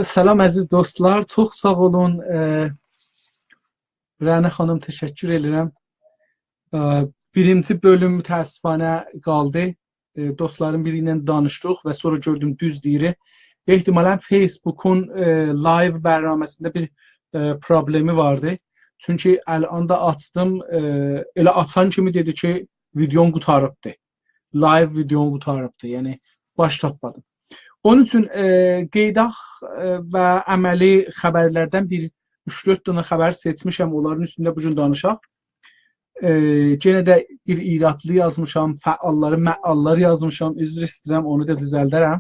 Salam əziz dostlar, çox sağ olun. Rənə xanım, təşəkkür edirəm. Birinci bölüm mütəəssifanə qaldı. Dostların biri ilə danışdıq və sonra gördüm düz deyir. Ehtimalən Facebook'un live bərnaməsində bir problemi vardı. Çünki əlanda açdım, elə açan kimi dedi ki, videon qutarıbdı. Live videon qutarıbdı, yəni baş tapmadım. Onun üçün qeydaq və əməli xəbərlərdən 3-4 dənə xəbər seçmişəm, onların üstündə bu gün danışaq. Yenə də bir iradlı yazmışam, fəalları, məalları yazmışam, üzr istəyirəm, onu da düzəldərəm.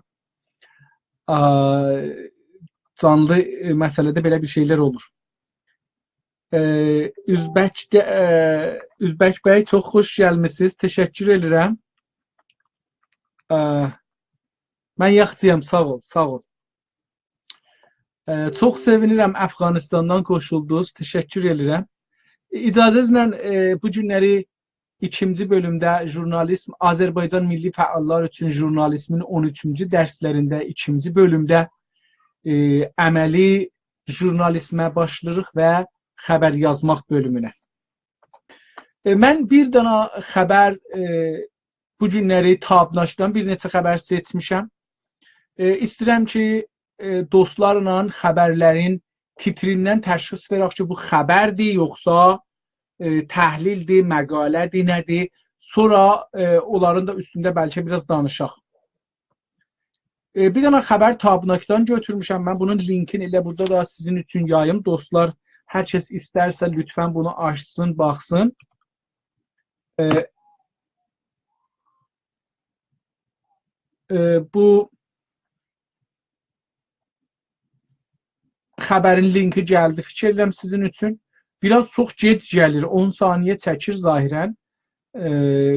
Canlı məsələdə belə bir şeylər olur. Üzbək bəy, çox xoş gəlmisiniz, təşəkkür edirəm. Mən yaxçıyam, sağ ol, sağ ol. Çox sevinirəm Əfqanistandan qoşuldunuz, təşəkkür edirəm. İcazənizlə bu günləri ikinci bölümdə jurnalizm, Azərbaycan Milli Fəallar üçün jurnalizmin 13-cü dərslərində ikinci bölümdə əməli jurnalizmə başlayırıq və xəbər yazmaq bölümünə. Mən bir dənə xəbər bu günləri Tabnaşdan bir neçə xəbər seçmişəm. İstəyirəm ki, dostlarla xəbərlərin titrindən təşxis verək ki, bu xəbərdir, yoxsa təhlildir, məqalədir, nədir? Sonra onların da üstündə bəlkə biraz danışaq. Bir dənə xəbər Tabnakdan götürmüşəm. Mən bunun linkini elə burada da sizin üçün yayım. Dostlar, hər kəs istərsə lütfən bunu açsın, baxsın. Bu xəbərin linki gəldi. Fikir edirəm sizin üçün. Biraz çox gec gəlir. 10 saniyə çəkir zahirən.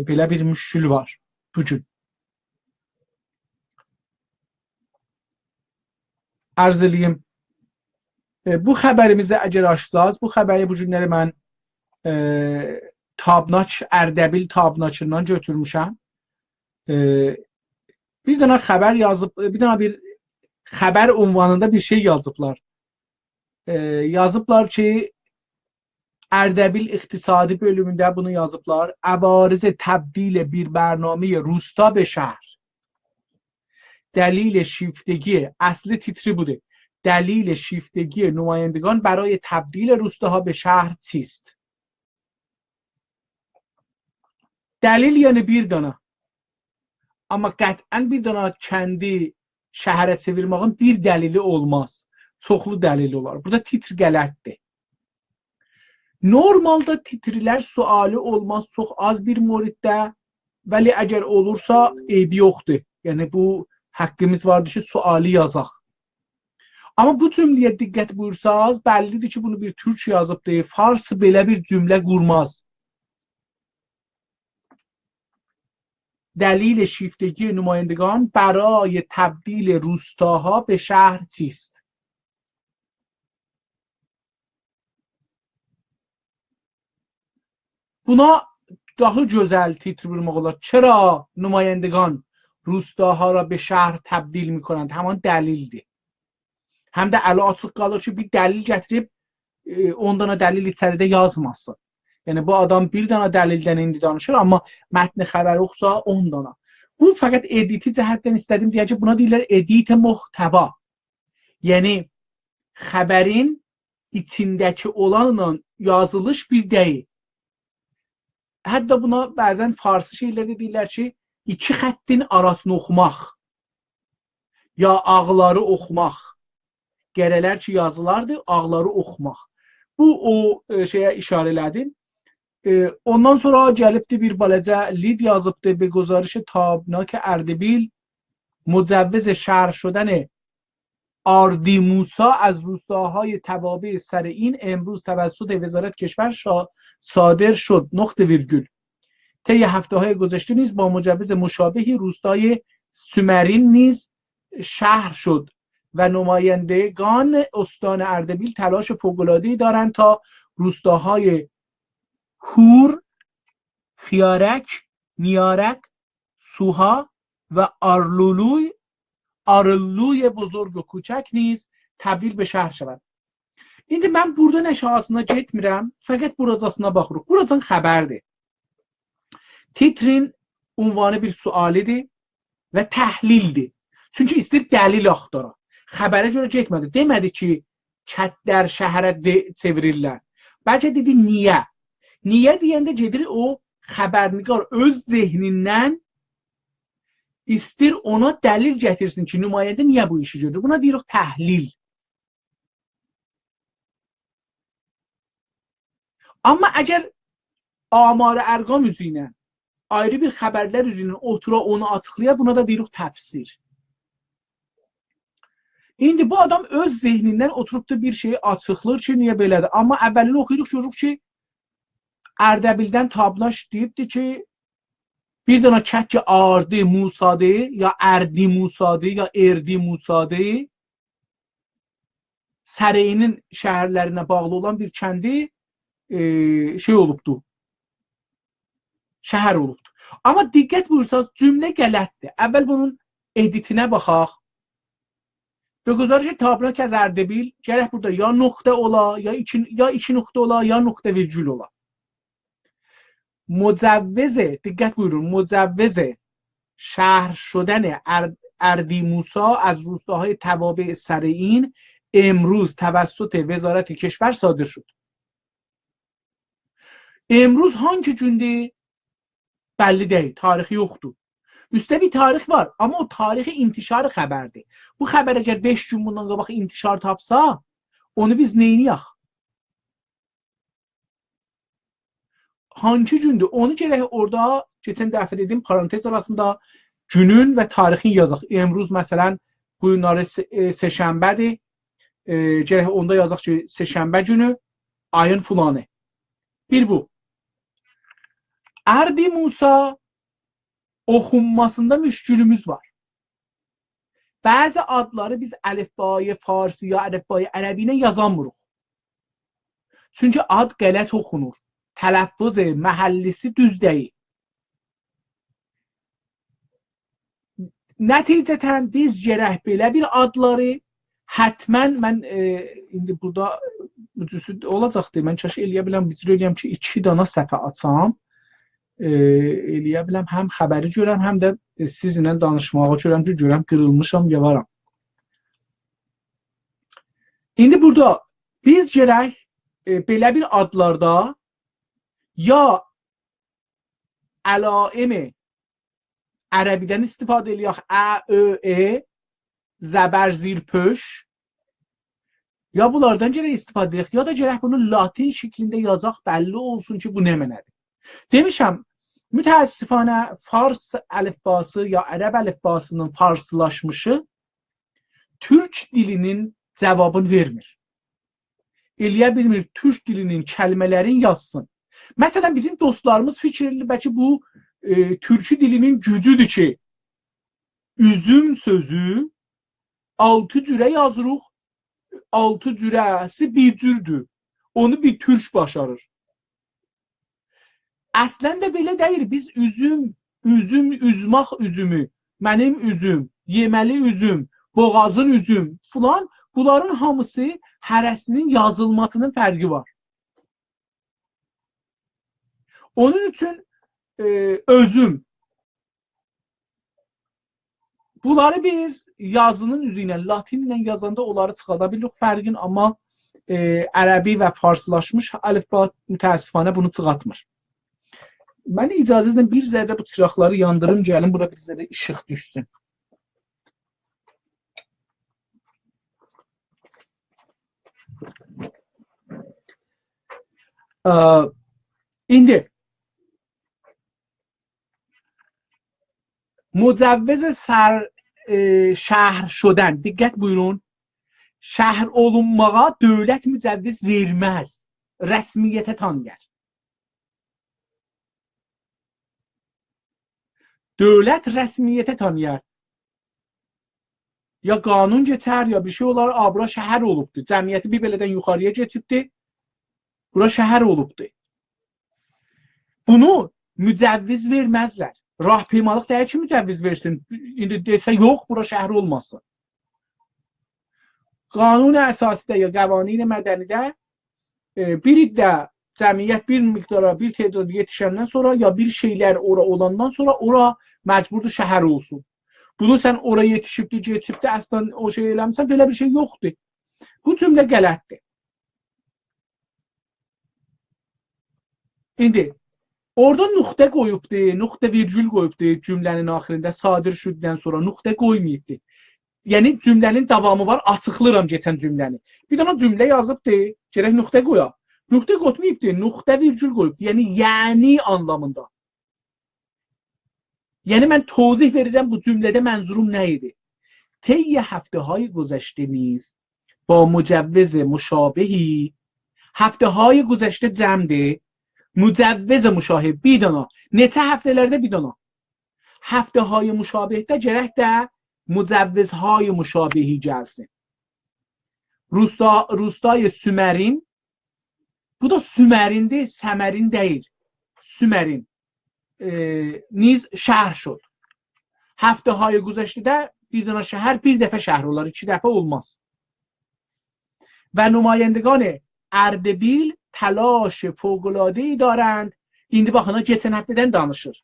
Belə bir müşkül var bugün. Arz eləyim. Bu xəbərimizi əgər açsaz, bu xəbəri bu günləri mən Tabnaç, Ərdəbil Tabnaçından götürmüşəm. Bir dənə xəbər yazıb, bir dənə bir xəbər ünvanında bir şey yazıblar. Yazıblar ki, Ərdəbil İqtisadi bölümündə bunu yazıblar. Əvariz təbdil bir bərnamə روستا به شهر. دلیل شیفتگی، اصل تیتری بوده. دلیل شیفتگی نمایندگان برای تبدیل روستاها به شهر چیست؟ دلیل یعنی bir dana. Amma qətlən bir dana kəndi şəhərə çevirmağın bir dəlili olmaz. Çoxlu dəlili olar. Burada titr qələtdir. Normalda titrlər suali olmaz çox az bir moriddə, vəli əgər olursa eybi yoxdur. Yəni bu haqqımız vardır ki, suali yazaq. Amma bu cümləyə diqqət buyursaz, bəllidir ki, bunu bir türk yazıbdır. Fars belə bir cümlə qurmaz. دلیل شیفتگی نمایندگان برای تبدیل روستاها به شهر چیست؟ Buna daha gözəl titr vurmaq olar. چرا نمایندگان روستاها را به شهر تبدیل میکنند؟ همان دلیلdir. Həm də əli açıq qalır ki, bir dəlil gətirib 10 dana dəlil içəridə yazmasın. Yəni bu adam bir dana dəlildən indi danışır, amma mətni xəbər oxusa 10 dana. Bu fəqət editi cəhətdən istədim deyək ki, buna deyirlər edit muhtəva. Yəni xəbərin içindəki olanla yazılış bir deyil. Hətta buna bəzən farsı şeylərdə deyirlər ki, iki xəttin arasını oxumaq ya ağları oxumaq. Qərələr ki, yazılardır, ağları oxumaq. Bu o şeyə işarə elədim. Ondan sonra gəlibdi bir balaca lid yazıbdı به گزارش تابناک اردبیل مجوز شهر شدن آردیموسا از روستاهای توابع سر این امروز توسط وزارت کشور صادر شد نقطه ویرگول. طی هفته‌های گذشته نیز با مجوز مشابهی روستای سومرین نیز شهر شد و نمایندگان استان اردبیل تلاش فوق‌العاده‌ای دارند تا روستاهای هور، خیارک، نیارک، سوها و آرلوی بزرگ و کوچک نیز təbdil be şəhər şəvəd. İndi mən burada nəşahasına getmirəm, fəqət buracasına baxırıq. Buracan xəbərdir. Titrin ünvanı bir sualidir və təhlildir. Çünki istəyir dəlil axtara. Xəbərə görə getmədi. Demədi ki, kətlər şəhərə çevirirlər. Bəlkə dedi niyə? Niyə deyəndə gedir o xəbərnigar öz zehnindən istəyir ona dəlil gətirsin ki, nümayəndə niyə bu işi görür? Buna deyirik təhlil. Amma əgər amar-ı ərqam üzrə ayrı bir xəbərlər üzrə otura onu açıqlaya, buna da deyirik təfsir. İndi bu adam öz zehnindən oturub da bir şeyi açıqlır ki, niyə belədir? Amma əvvəlini oxuyuruq, görürük ki, Ərdəbildən Tabnaş deyibdir ki, bir dənə kət ki, Ardi Musadır, ya Ərdi Musadır, ya Erdi Musadır, Səreyinin şəhərlərinə bağlı olan bir kəndi şey olubdur, şəhər olubdur. Amma diqqət buyursanız, cümlə qələtdir. Əvvəl bunun editinə baxaq. Ve guzarış Tabnak az Erdebil, gərək burada ya nokta ola, ya iki nokta ola, ya nokta virgül ola. مجوز دقت بگیرید مجوز شهر شدن اردی موسی از روستاهای توابع سرین امروز توسط وزارت کشور صادر شد. امروز hangi gündür belli değil. Tarihi yoktu. Üstə bir tarix var. Amma o tarixi intişarı xəbərdir. Bu xəbər əgər 5 gün bundan qabaq intişar tapsa, onu biz neyniyək? Hangi gündür? Onu gərək orada, keçən dəfə dedim, parantez arasında günün və tarixin yazaq. Emruz məsələn, bu günləri seşənbədir. Gərək onda yazaq ki, seşənbə günü, ayın fulanı. Bir bu. Erdi Musa oxunmasında müşkülümüz var. Bəzi adları biz əlifbaya farsi ya əlifbaya ərəbi ilə yazamırıq. Çünki ad qələt oxunur. Tələffüz məhəllisi düz deyil. Nəticətən biz gərək belə bir adları hətmən mən indi burada olacaqdır. Mən çəşi eləyə biləm, bicr eləyəm ki, 2 dana səhifə açam. Eləyə biləm, həm xəbəri görəm, həm də sizinlə danışmağa görəm ki, görəm qırılmışam, yavaram. İndi burada biz gərək belə bir adlarda ya əlaimi ərəbidən istifadə eləyək, ə, ö, e, zəbər, zir, pöş, ya bunlardan gərək istifadə eləyək, ya da gərək bunu latin şeklində yazaq, bəlli olsun ki, bu nə mənədir. Demişəm, mütəəssifanə fars əlifbası ya ərəb əlifbasının farslaşmışı türk dilinin cavabını vermir. Eləyə bilmir, türk dilinin kəlmələrin yazsın. Məsələn, bizim dostlarımız fikir edir, bəlkə bu türkü dilinin gücüdür ki, üzüm sözü 6 cürə yazırıq, 6 cürəsi bir cürdür. Onu bir türk başarır. Əslən də belə deyir, biz üzmaq üzümü, mənim üzüm, yeməli üzüm, boğazın üzüm filan, bunların hamısı hərəsinin yazılmasının fərqi var. Onun üçün özüm. Bunları biz yazının üzü ilə, latin ilə yazanda onları çıxada bilirik fərqin, amma ərəbi və farslaşmış əlifba mütəəssifanə bunu çıxatmır. Mənə icazə edin bir zərrə bu çıraqları yandırım, gəlin bura bir zərrə işıq düşsün. İndi مجوز şəhər şödən, diqqət buyurun, şəhər olunmağa dövlət mücəvviz verməz, rəsmiyyətə tanıyar. Dövlət rəsmiyyətə tanıyar. Ya qanun geçər, ya bir şey olar, bura şəhər olubdur. Cəmiyyəti bir belədən yuxarıya geçibdir, bura şəhər olubdur. Bunu mücəvviz verməzlər. Rahpeymalıq deyir ki, mücəvviz versin. İndi desə, yox, bura şəhər olmasın. qanun əsasidə ya qəvanin mədənidə bir iddə cəmiyyət bir miqdara, bir tədada yetişəndən sonra ya bir şeylər ora olandan sonra ora məcburdur şəhər olsun. Bunu sən ora yetişibdi, geçibdi, əslən o şey eləmirsən, belə bir şey yoxdur. Bu cümlə qələtdir. İndi orada nöqtə qoyubdu, nöqtə virgül qoyubdu cümlənin axırında sadir şüddən sonra nöqtə qoymayıbdı. Yəni cümlənin davamı var, açıqlayıram keçən cümləni. Bir dənə cümlə yazıbdı, gərək nöqtə qoya. Nöqtə qoymayıbdı, nöqtə virgül qoyubdu. Yəni anlamında. یعنی من توضیح verirəm bu cümlədə mənzurum nə idi? طی هفته‌های گذشته نیز با مجوز مشابهی هفته‌های گذشته cəmdir. Mücəvviz müşabeh bir dana. Neçə həftələrdə bir dana? Həftəهای müşabehdə gərək də mücəvvizهای müşabehi gəlsin. Rustay Sümerin, bu da Sümerindir, Səmərin deyil. Sümerin. Niz şəhər şud. Həftəهای güzəştidə bir dana şəhər bir dəfə şəhər olar, iki dəfə olmaz. Və nümayəndگان Ərdəbil تلاش فوق‌العاده‌ای دارند. İndi baxın, keçən həftədən danışır.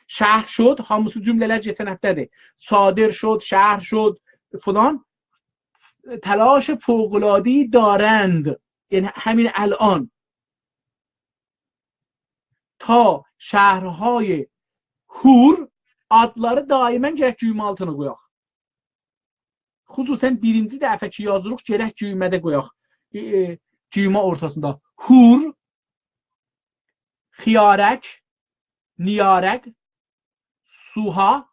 Şəhər şud, hamısı cümlələr keçən həftədir. Sadir şud, şəhər şud, falan. تلاش فوق‌العاده‌ای دارند. Yəni həmin الان ta şəhərهای hur adları daimən gərək cüymə altına qoyaq. Xüsusən birinci dəfə ki yazırıq, gərək cüymədə qoyaq. Cüymə ortasında. Hur, xiyarək, niyarək, suha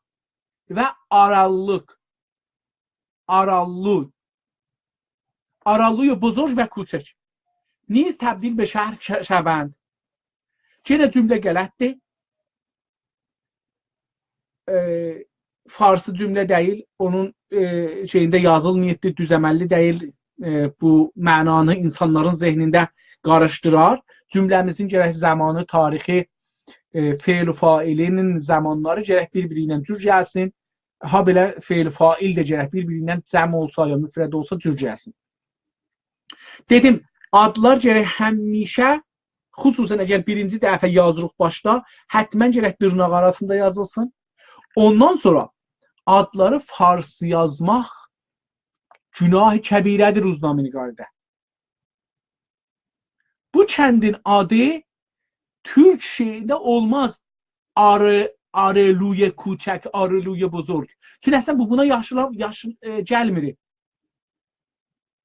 və arallıq. Arallı. Arallıy buzurg və küçək. Niz təbdil be şəhər şəbənd. Yenə cümlə qələtdir. Farsı cümlə deyil, onun şeyində yazılmayıbdır, düzəməlli deyil. Bu mənanı insanların zehnində qarışdırar. Cümləmizin gərək zamanı, tarixi, fe'l failinin zamanları gərək bir-biri ilə cür gəlsin. Ha belə fe'l fail də gərək bir-biri ilə cəm olsa ya müfrəd olsa cür gəlsin. Dedim, adlar gərək həmişə, xüsusən əgər birinci dəfə yazırıq başda, həttmən gərək dırnaq arasında yazılsın. Ondan sonra adları fars yazmaq günah-ı kəbirədir Ruznamə-Nigarədə. Bu kəndin adı Türk şeyində olmaz. Arıluye küçək, arıluye buzurg. Çünki əslən bu buna gəlmir.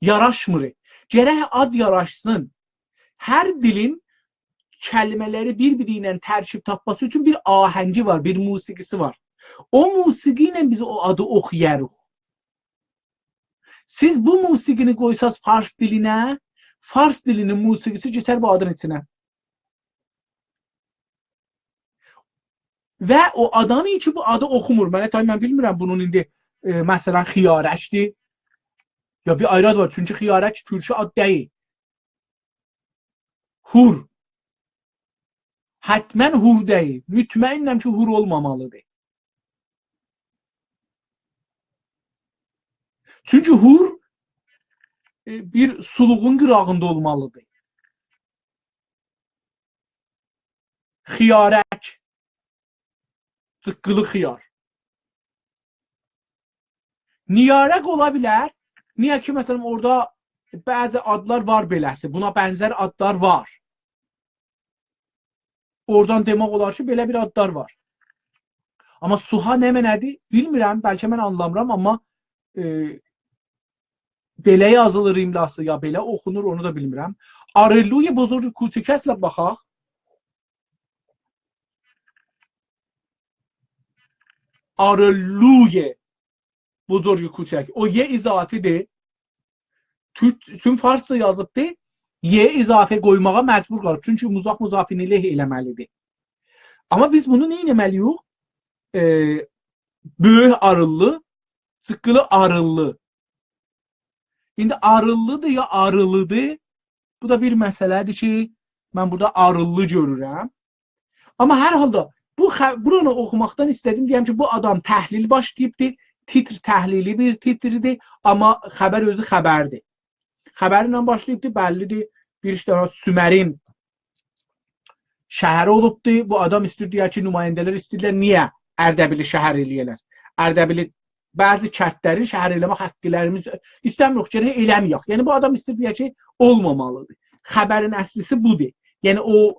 Yaraşmır. Gərək ad yaraşsın. Hər dilin kəlmələri bir-biri ilə tərkib tapması üçün bir ahəngi var, bir musiqisi var. O musiqi ilə biz o adı oxuyarıq. Siz bu musiqini qoysaz fars dilinə, fars dilinin musiqisi keçər bu adın içinə. Və o adam için bu adı oxumur. Mən bilmirəm bunun indi məsələn xiyarəkdir. Ya bir ayrı ad var. Çünki xiyarək türkçə ad deyil. Hur. Hətmən hur deyil. Mütməinnəm ki hur olmamalıdır. Çünki hur bir suluğun qırağında olmalıdır. Xiyarək. Zıqqılı xiyar. Niyarək ola bilər. Niyə ki, məsələn, orada bəzi adlar var beləsi. Buna bənzər adlar var. Oradan demək olar ki, belə bir adlar var. Amma suha nə mənədir? Bilmirəm, bəlkə mən anlamıram, amma belə yazılır imlası, ya belə oxunur, onu da bilmirəm. Arıluye bozurg küçəkəslə baxaq. Arıluye buzurg küçək. O ye izafidir. Tüm farsça yazıbdır. Ye izafə qoymağa məcbur qalıb. Çünki muzaf muzafini leh eləməlidir. Amma biz bunu nə etməliyik? Böyük arıllı, sıqqılı arıllı. İndi arıllıdır ya arılıdır. Bu da bir məsələdir ki, mən burada arıllı görürəm. Amma hər halda buranı oxumaqdan istədim deyəm ki, bu adam təhlil başlayıbdır. titr təhlili bir titridir, amma xəbər özü xəbərdir. Xəbərlə başlayıbdır, bəllidir. Bir dənə Sümərin şəhəri olubdur. Bu adam istəyir deyər ki, nümayəndələr istəyirlər, niyə Ərdəbili şəhər eləyirlər? Ərdəbili bəzi kəndlərin şəhər eləmək haqqılarımız istəmirik, yəni eləməyək. Yəni bu adam istəyir deyər ki, olmamalıdır. Xəbərin əslisi budur. Yəni o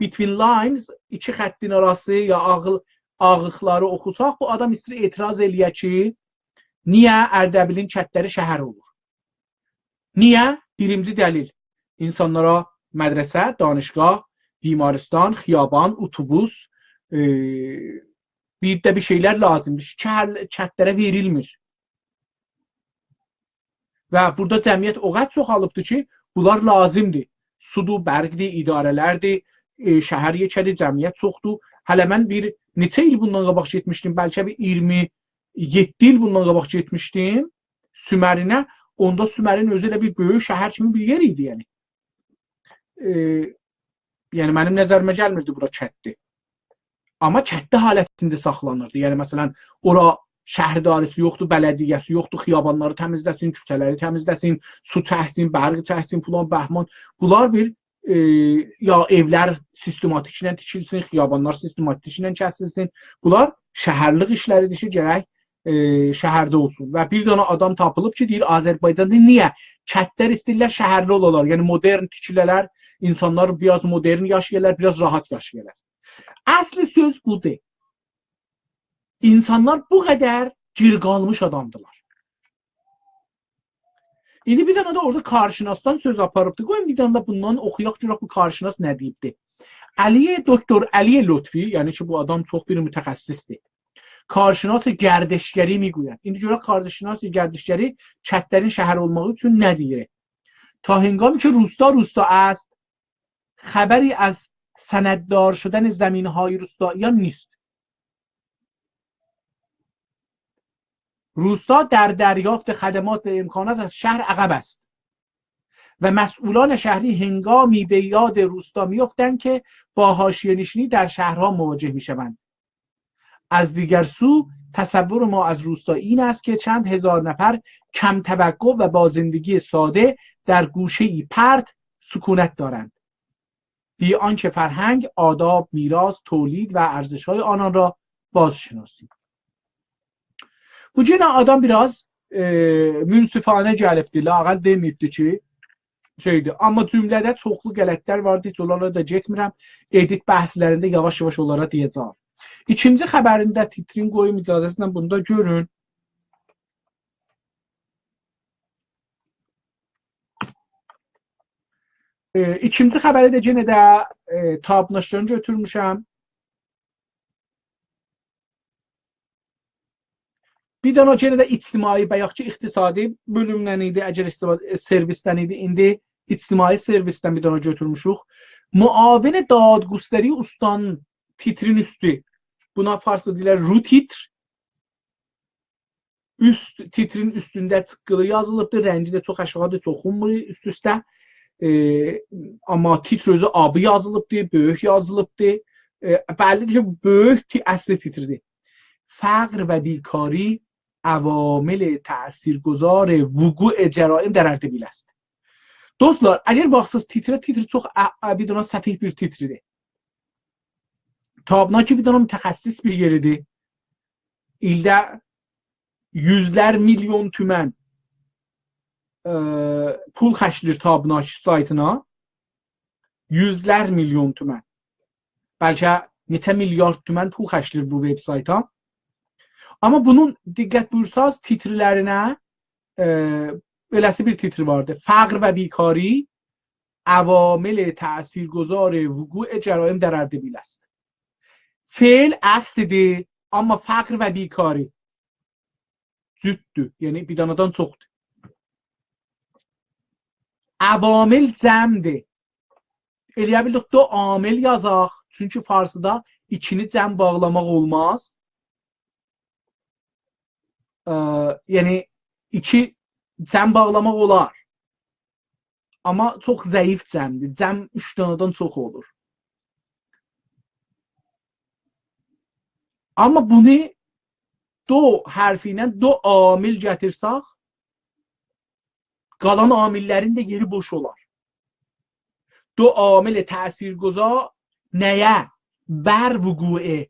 between lines, iki xəttin arası ya ağıqları oxusaq, bu adam istəyir etiraz eləyər ki, niyə Ərdəbilin kəndləri şəhər olur? Niyə? Birinci dəlil. İnsanlara mədrəsə, danışqah, bimaristan, xiyaban, otobus, bir də bir şeylər lazımdır. Kəndlərə verilmir. Və burada cəmiyyət o qədər çoxalıbdır ki, bunlar lazımdır. Sudur, bərqdir, idarələrdir, şəhər yekədir, cəmiyyət çoxdur. Hələ mən bir neçə il bundan qabaq getmişdim, bəlkə bir 27 il bundan qabaq getmişdim Sümərinə. Onda Sümərin özü elə bir böyük şəhər kimi bir yer idi, yəni. Yəni mənim nəzərimə gəlmirdi bura kənddir. Amma kəndli halətində saxlanırdı. Yəni məsələn, ora şəhərdarisi yoxdur, bələdiyyəsi yoxdur, xiyabanları təmizləsin, küçələri təmizləsin, su çəksin, bərq çəksin, filan, bəhman. Bunlar bir ya evlər sistematiklə tikilsin, xiyabanlar sistematiklə kəsilsin. Bunlar şəhərlik işləridir ki, gərək şəhərdə olsun. Və bir dənə adam tapılıb ki, deyir Azərbaycanda niyə? Kəndlər istəyirlər şəhərli olarlar. Yəni modern tikilələr, insanlar biraz modern yaşayırlar, biraz rahat yaşayırlar. Əsli söz budur. İnsanlar bu qədər geri qalmış adamdılar. İndi bir dənə də orada qarşınasdan söz aparıbdı. Qoyun bir dənə də bundan oxuyaq görək bu qarşınas nə deyibdi. Doktor Əliyə Lütfi, yəni ki bu adam çox bir mütəxəssisdir. Qarşınas gərdişgəri میگوید. İndi görək qarşınas gərdişgəri kəndlərin şəhər olmağı üçün nə deyir? تا هنگامی که روستا است خبری از سنددار شدن زمین‌های روستاییان نیست. روستا در دریافت خدمات و امکانات از شهر عقب است و مسئولان شهری هنگامی به یاد روستا میافتند که با حاشیه‌نشینی در شهرها مواجه میشوند. از دیگر سو تصور ما از روستا این است که چند هزار نفر کم توقع و با زندگی ساده در گوشه‌ای پرت سکونت دارند. بی آنکه فرهنگ، آداب، میراث، تولید و ارزش‌های آنان را بازشناسیم. Bu cənə adam biraz münsifانə gəlibdi, lağəl deməyibdi ki, şeydir. Amma cümlədə çoxlu qələtlər vardı, heç onlara da getmirəm. Edit bəhslərində yavaş-yavaş onlara deyəcəm. İkinci xəbərində titrin qoyum icazəsilə bunu da görün. İkinci xəbəri də yenə də tabnaşdan götürmüşəm. Bir dənə yenə də ictimai bayaq ki, iqtisadi bölümdən idi, əgər servisdən idi, indi ictimai servisdən bir dənə götürmüşük. Muavin dadgustari ustanın titrin üstü. Buna farsça deyirlər ru titr. Titrin üstündə çıqqılı yazılıbdır, rəngi də çox aşağıdır, çox xumru üst-üstə. Amma titr özü abı yazılıbdır, böyük yazılıbdır. Bəllidir ki, böyük əsli titrdir. فقر و بیکاری عوامل تاثیرگذار وقوع جرایم در اردبیل است. Dostlar, əgər baxsınız titr çox bir dənə səfih bir titridir. Tabna ki bir dənə mütəxəssis bir yeridir. İldə yüzlər milyon tümən pul xərcləyir Tabna saytına. Yüzlər milyon tümən. Bəlkə neçə milyard tümən pul xərcləyir bu web sayta. Amma bunun diqqət buyursaz titrlərinə beləsi bir titri vardı. فقر و بیکاری عوامل تاثیرگذار وقوع جرایم در اردبیل است. Fe'l əslidir, amma faqr və bikari cüddür. Yəni bir danadan çoxdur. Avamil cəmdir. Eləyə bildik də amil yazaq. Çünki farsıda ikini cəm bağlamaq olmaz. Yəni iki cəm bağlamaq olar. Amma çox zəif cəmdir. Cəm 3 danadan çox olur. Amma bunu do hərfi ilə do amil gətirsək, qalan amillərin də yeri boş olar. Do amil təsirgüzar nəyə? Bər vuku'e.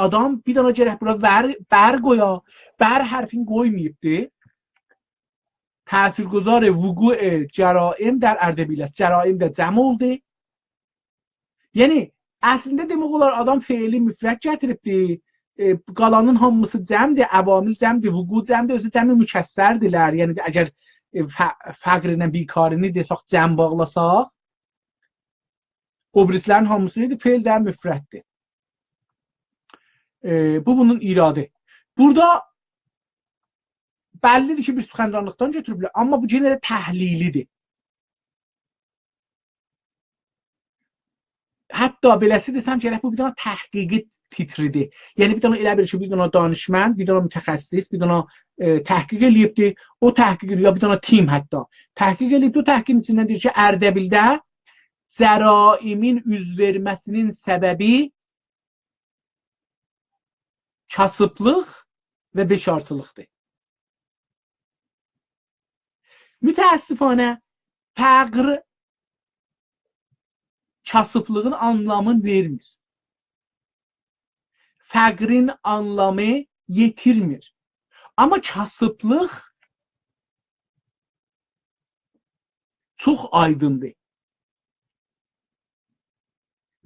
Adam bir dana gərək bura bər qoya. Bər hərfini qoymayıbdır. Təsirgüzar vuku'e cəraim در Ərdəbil است. Cəraim də cəm oldu. Yəni əslində demək olar adam feili müfrət gətiribdir. Qalanın hamısı cəmdir, əvamil cəmdir, vuku cəmdir, özü cəmi mükəssərdirlər. Yəni əgər fəqr ilə bikarini desək cəm bağlasaq, obrislərin hamısı nedir? Feil də müfrətdir. Bu bunun iradı. Burada bəllidir ki, bir süxənranlıqdan götürüblər, amma bu yenə də təhlilidir. Hətta beləsi desəm ki, bu bir dana təhqiqi titridir. Yəni bir dana elə bir ki, bir dana danışmən, bir dana mütəxəssis, bir dana təhqiq eləyibdir. O təhqiq eləyib, ya bir dana tim hətta. Təhqiq eləyibdir, o təhqiqin içindən deyir ki, Ərdəbildə cəraimin üz verməsinin səbəbi kasıblıq və beşartılıqdır. Mütəəssifanə fəqr kasıblığın anlamını vermir. Fəqrin anlamı yetirmir. Amma kasıblıq çox aydındır.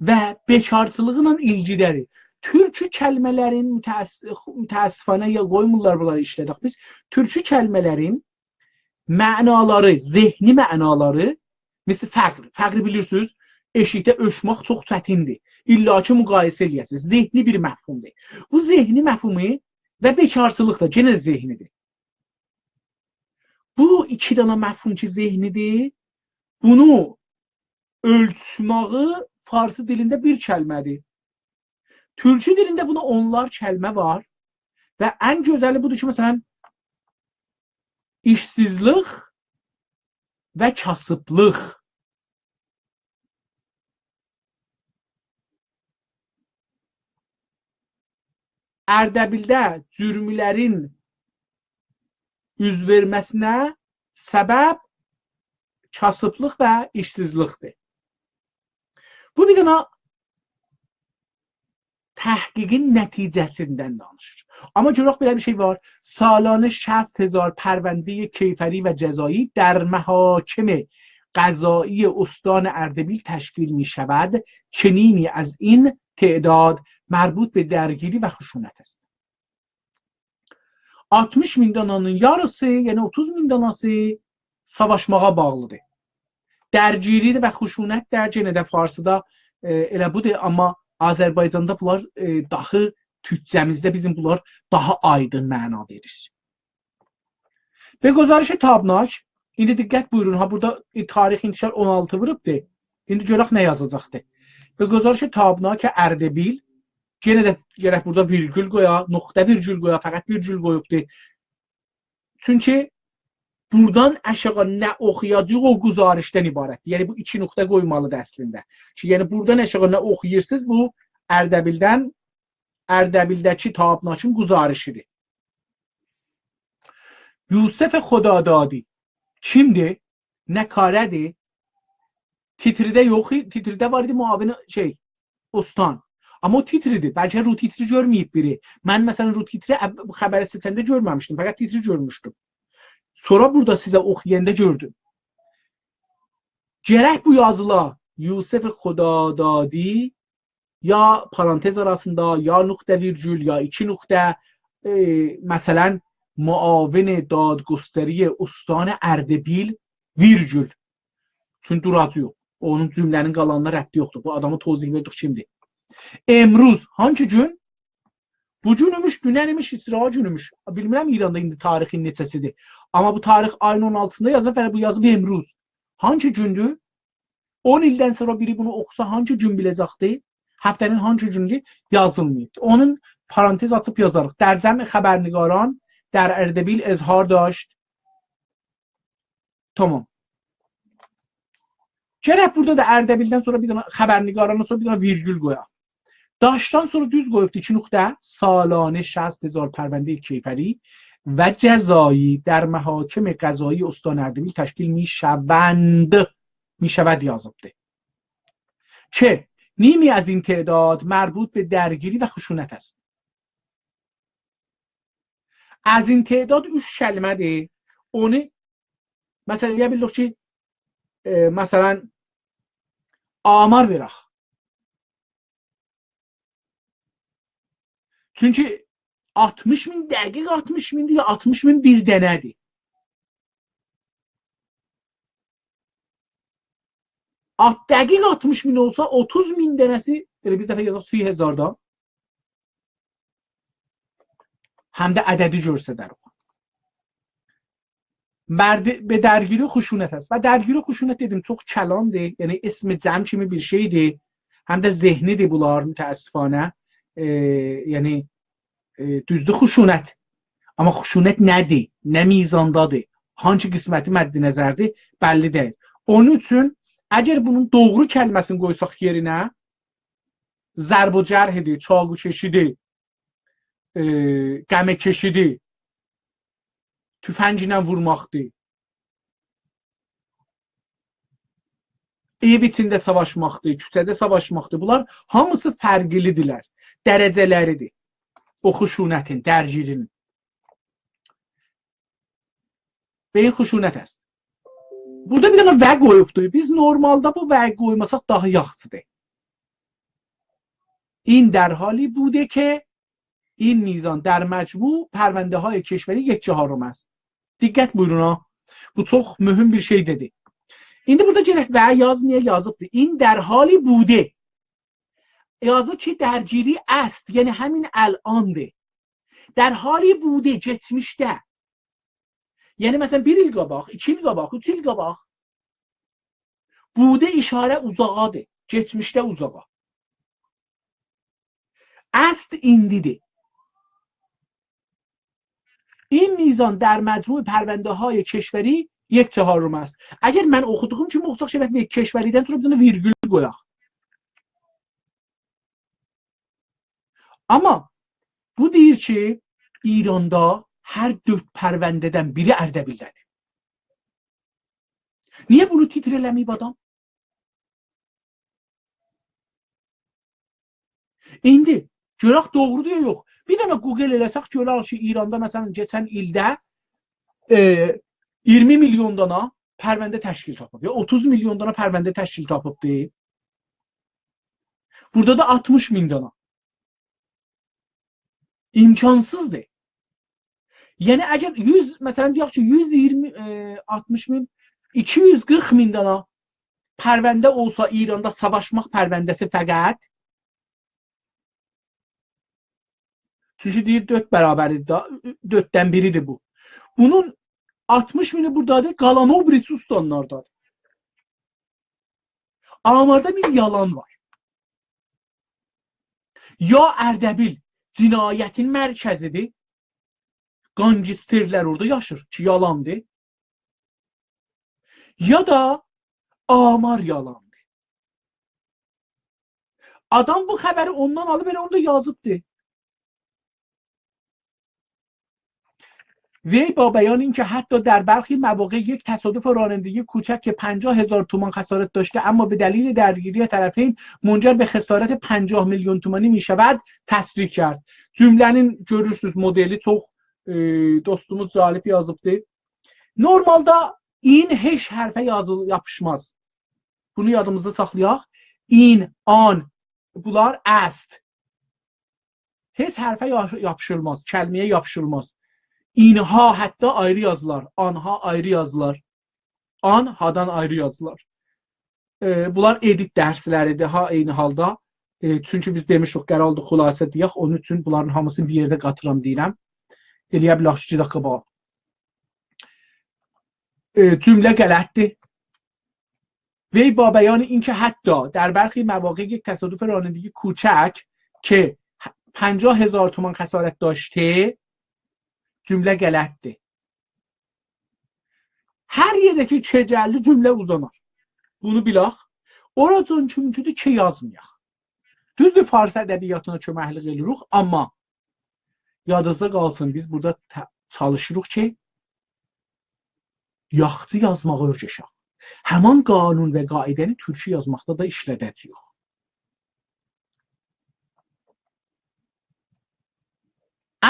Və bekarçılığıyla ilgidədir. Türkçü kəlmələrin mütəəssifanə ya qoymurlar bunları işlədik biz. Türkçü kəlmələrin mənaları, zehni mənaları, misal fəqr. Fəqri bilirsiniz, eşikdə ölçmək çox çətindir. İlla ki müqayisə eləyəsiniz. Zehni bir məfhumdur. Bu zehni məfhumu və bekarçılıq da genel zehnidir. Bu iki dana məfhum ki zehnidir, bunu ölçməyi Farsı dilində bir kəlmədir. Türkçü dilində buna onlar kəlmə var və ən gözəli budur ki, məsələn, işsizlik və kasıblıq. Ərdəbildə cürmülərin üz verməsinə səbəb kasıblıq və işsizlikdir. Bu bir dana təhqiqin nəticəsindən danışır. Amma görək belə bir şey var. Salanə 60,000 پرونده کیفری و جزایی در محاکم قضایی استان اردبیل تشکیل می شود. چنینی از این تعداد مربوط به درگیری و خشونت است. 60,000 dananın yarısı, yəni 30,000 danası savaşmağa bağlıdır. Dərgiridir və xuşunət dərgini də Farsıda elə budur, amma Azərbaycanda bunlar daha türkcəmizdə bizim bunlar daha aydın məna verir. Və güzarış tabnac, indi diqqət buyurun, ha burada tarix intişar 16 vurubdur. İndi görək nə yazacaqdır. Və güzarış tabnac ki Ərdəbil, yenə də gərək burada virgül qoya, nöqtə virgül qoya, fəqət virgül qoyubdur. Çünki buradan aşağı nə oxuyacaq o güzarışdan ibarətdir. Yəni bu iki nöqtə qoymalıdır əslində. Ki yəni buradan aşağı nə oxuyursuz bu Ərdəbildəki tabnaçın güzarışıdır. Yusuf Xodadadi kimdir? Nə karədir? Titridə yox, titridə var idi muavin Ostan. Amma o titridir. Bəlkə ru titri görməyib biri. Mən məsələn ru titri xəbəri seçəndə görməmişdim. Fəqət titri görmüşdüm. Sonra burada sizə oxuyanda gördüm. Gərək bu yazılar Yusuf Xodadadi ya parantez arasında ya nöqtə virgül ya iki nöqtə məsələn muavin dadgusteri Ustane Erdebil virgül. Çünki duracı yox. Onun cümlənin qalanına rəddi yoxdur. Bu adamı tozih verdik kimdir? Emruz hangi gün? Bu günümüş, dünənmiş, İsra günümüş. Bilmirəm İranda indi tarixin neçəsidir. Amma bu tarix ayın 16-sında yazıb, bu yazıb Emruz. Hangi gündür? 10 ildən sonra biri bunu oxusa hangi gün biləcəkdir? Həftənin hangi gündür? Yazılmayıb. Onun parantez açıb yazarıq. در جمع خبرنگاران در اردبیل اظهار داشت. Tamam. Gərək burada da Ərdəbildən sonra bir dənə xəbərnigarandan sonra bir dənə virgül qoyaq. داشتان sonra düz qoyubdu 2 nöqtə سالانه 60,000 پرونده کیفری و جزایی در محاکم قضایی استان اردبیل تشکیل میشود yazıbdı که نیمی از این تعداد مربوط به درگیری و خشونت است. از این تعداد 3 kəlmədir. Onu məsələn deyə bilirik ki, məsələn amar verək. Çünki 60.000 dəqiq 60.000-dir ya 60.000 bir dənədir. Dəqiq 60.000 olsa 30.000 dənəsi elə bir dəfə yazaq 30,000-da həm də ədədi göstərək. به درگیری خشونت است و درگیری خشونت dedim çox کلامdır. Yəni اسم جمع kimi bir şeydir. Həm də zehnidir bunlar mütəəssifانə. Yəni düzdür xuşunət. Amma xuşunət nədir? Nə mizandadır? Hangi qisməti məddi nəzərdir? Bəlli deyil. Onun üçün əgər bunun doğru kəlməsini qoysaq yerinə zərb و cərhidir, çağı çeşidir, qəmə keçidir, tüfənglə vurmaqdır, ev içində savaşmaqdır, küçədə savaşmaqdır. Bunlar hamısı fərqlidirlər. Dərəcələridir. O xuşunətin, dərgirinin. Və xuşunət است. Burada bir dənə və qoyubdur. Biz normalda bu və qoymasaq daha yaxşıdır. این در حالی بوده که این میزان در مجموع پرونده های کشوری 1/4 است. Diqqət buyurun ha. Bu çox mühüm bir şey dedi. İndi burada gərək və yazmaya yazıbdır. این در حالی بوده. yazı ki درگیری است. Yəni həmin الانdır. در حالی بوده getmişdə. Yəni məsələn 1 il qabaq, 2 il qabaq, 3 il qabaq. بوده işarə uzağadır. Getmişdə uzağa. است indidir. این میزان در مجموع پرونده های کشوری 1/4 است. اگر من oxuduğum kimi oxusaq şəbək bir keşveridən sonra bir dənə virgül qoyaq. Amma bu deyir ki İranda hər 4 pərvəndədən biri Ərdəbildədir. Niyə bunu titr eləməyib adam? İndi görək doğrudur ya yox. Bir dənə Google eləsək görək ki İranda məsələn keçən ildə 20 milyon dana pərvəndə təşkil tapıb. Ya 30 milyon dana pərvəndə təşkil tapıbdır. Burada da 60.000 dana. İmkansızdır. Yəni əgər 100 məsələn deyək ki 120 60.000 240.000 dana pərvəndə olsa İranda savaşmaq pərvəndəsi fəqət çünki deyir 4 bərabəridir, 4-dən biridir bu. Bunun 60.000'i buradadır, qalan o birisi ustanlardadır. Amarda bir yalan var. Ya Ərdəbil cinayətin mərkəzidir, qangisterlər orada yaşır ki yalandır. Ya da amar yalandır. Adam bu xəbəri ondan alıb elə onda yazıbdır. وی با بیان اینکه حتی در برخی مواقع یک تصادف رانندگی کوچک که 50,000 تومان خسارت داشته اما به دلیل درگیری طرفین منجر به خسارت 50 میلیون تومانی می شود تصریح کرد. Cümlənin görürsüz modeli çox dostumuz Calip yazıbdı. Normalda in heç hərfə yapışmaz. Bunu yadımızda saxlayaq. In, an, bunlar است. Heç hərfə yapışılmaz, kəlməyə yapışılmaz. İnha hatta ayrı yazılar, anha ayrı yazılar, an hadan ayrı yazılar. Bunlar edit dərsləridir ha eyni halda. Çünki biz demişik qərarlı xülasə deyək, onun üçün bunların hamısını bir yerdə qatıram deyirəm. Eləyə bilək 2 dəqiqə bax. Cümlə qələtdir. وی با بیان اینکه حتی در برخی مواقع یک تصادف رانندگی کوچک که 50,000 تومان خسارت داشته cümlə qələtdir. Hər yerdəki kecəlli cümlə uzanar. Bunu bilək. Oracan çünkidir ki yazmayaq. Düzdür, fars ədəbiyyatına köməklik edirik, amma yadınızda qalsın, biz burada çalışırıq ki, yaxçı yazmağı öyrəşək. Həman qanun və qaidəni türkü yazmaqda da işlədəcəyik.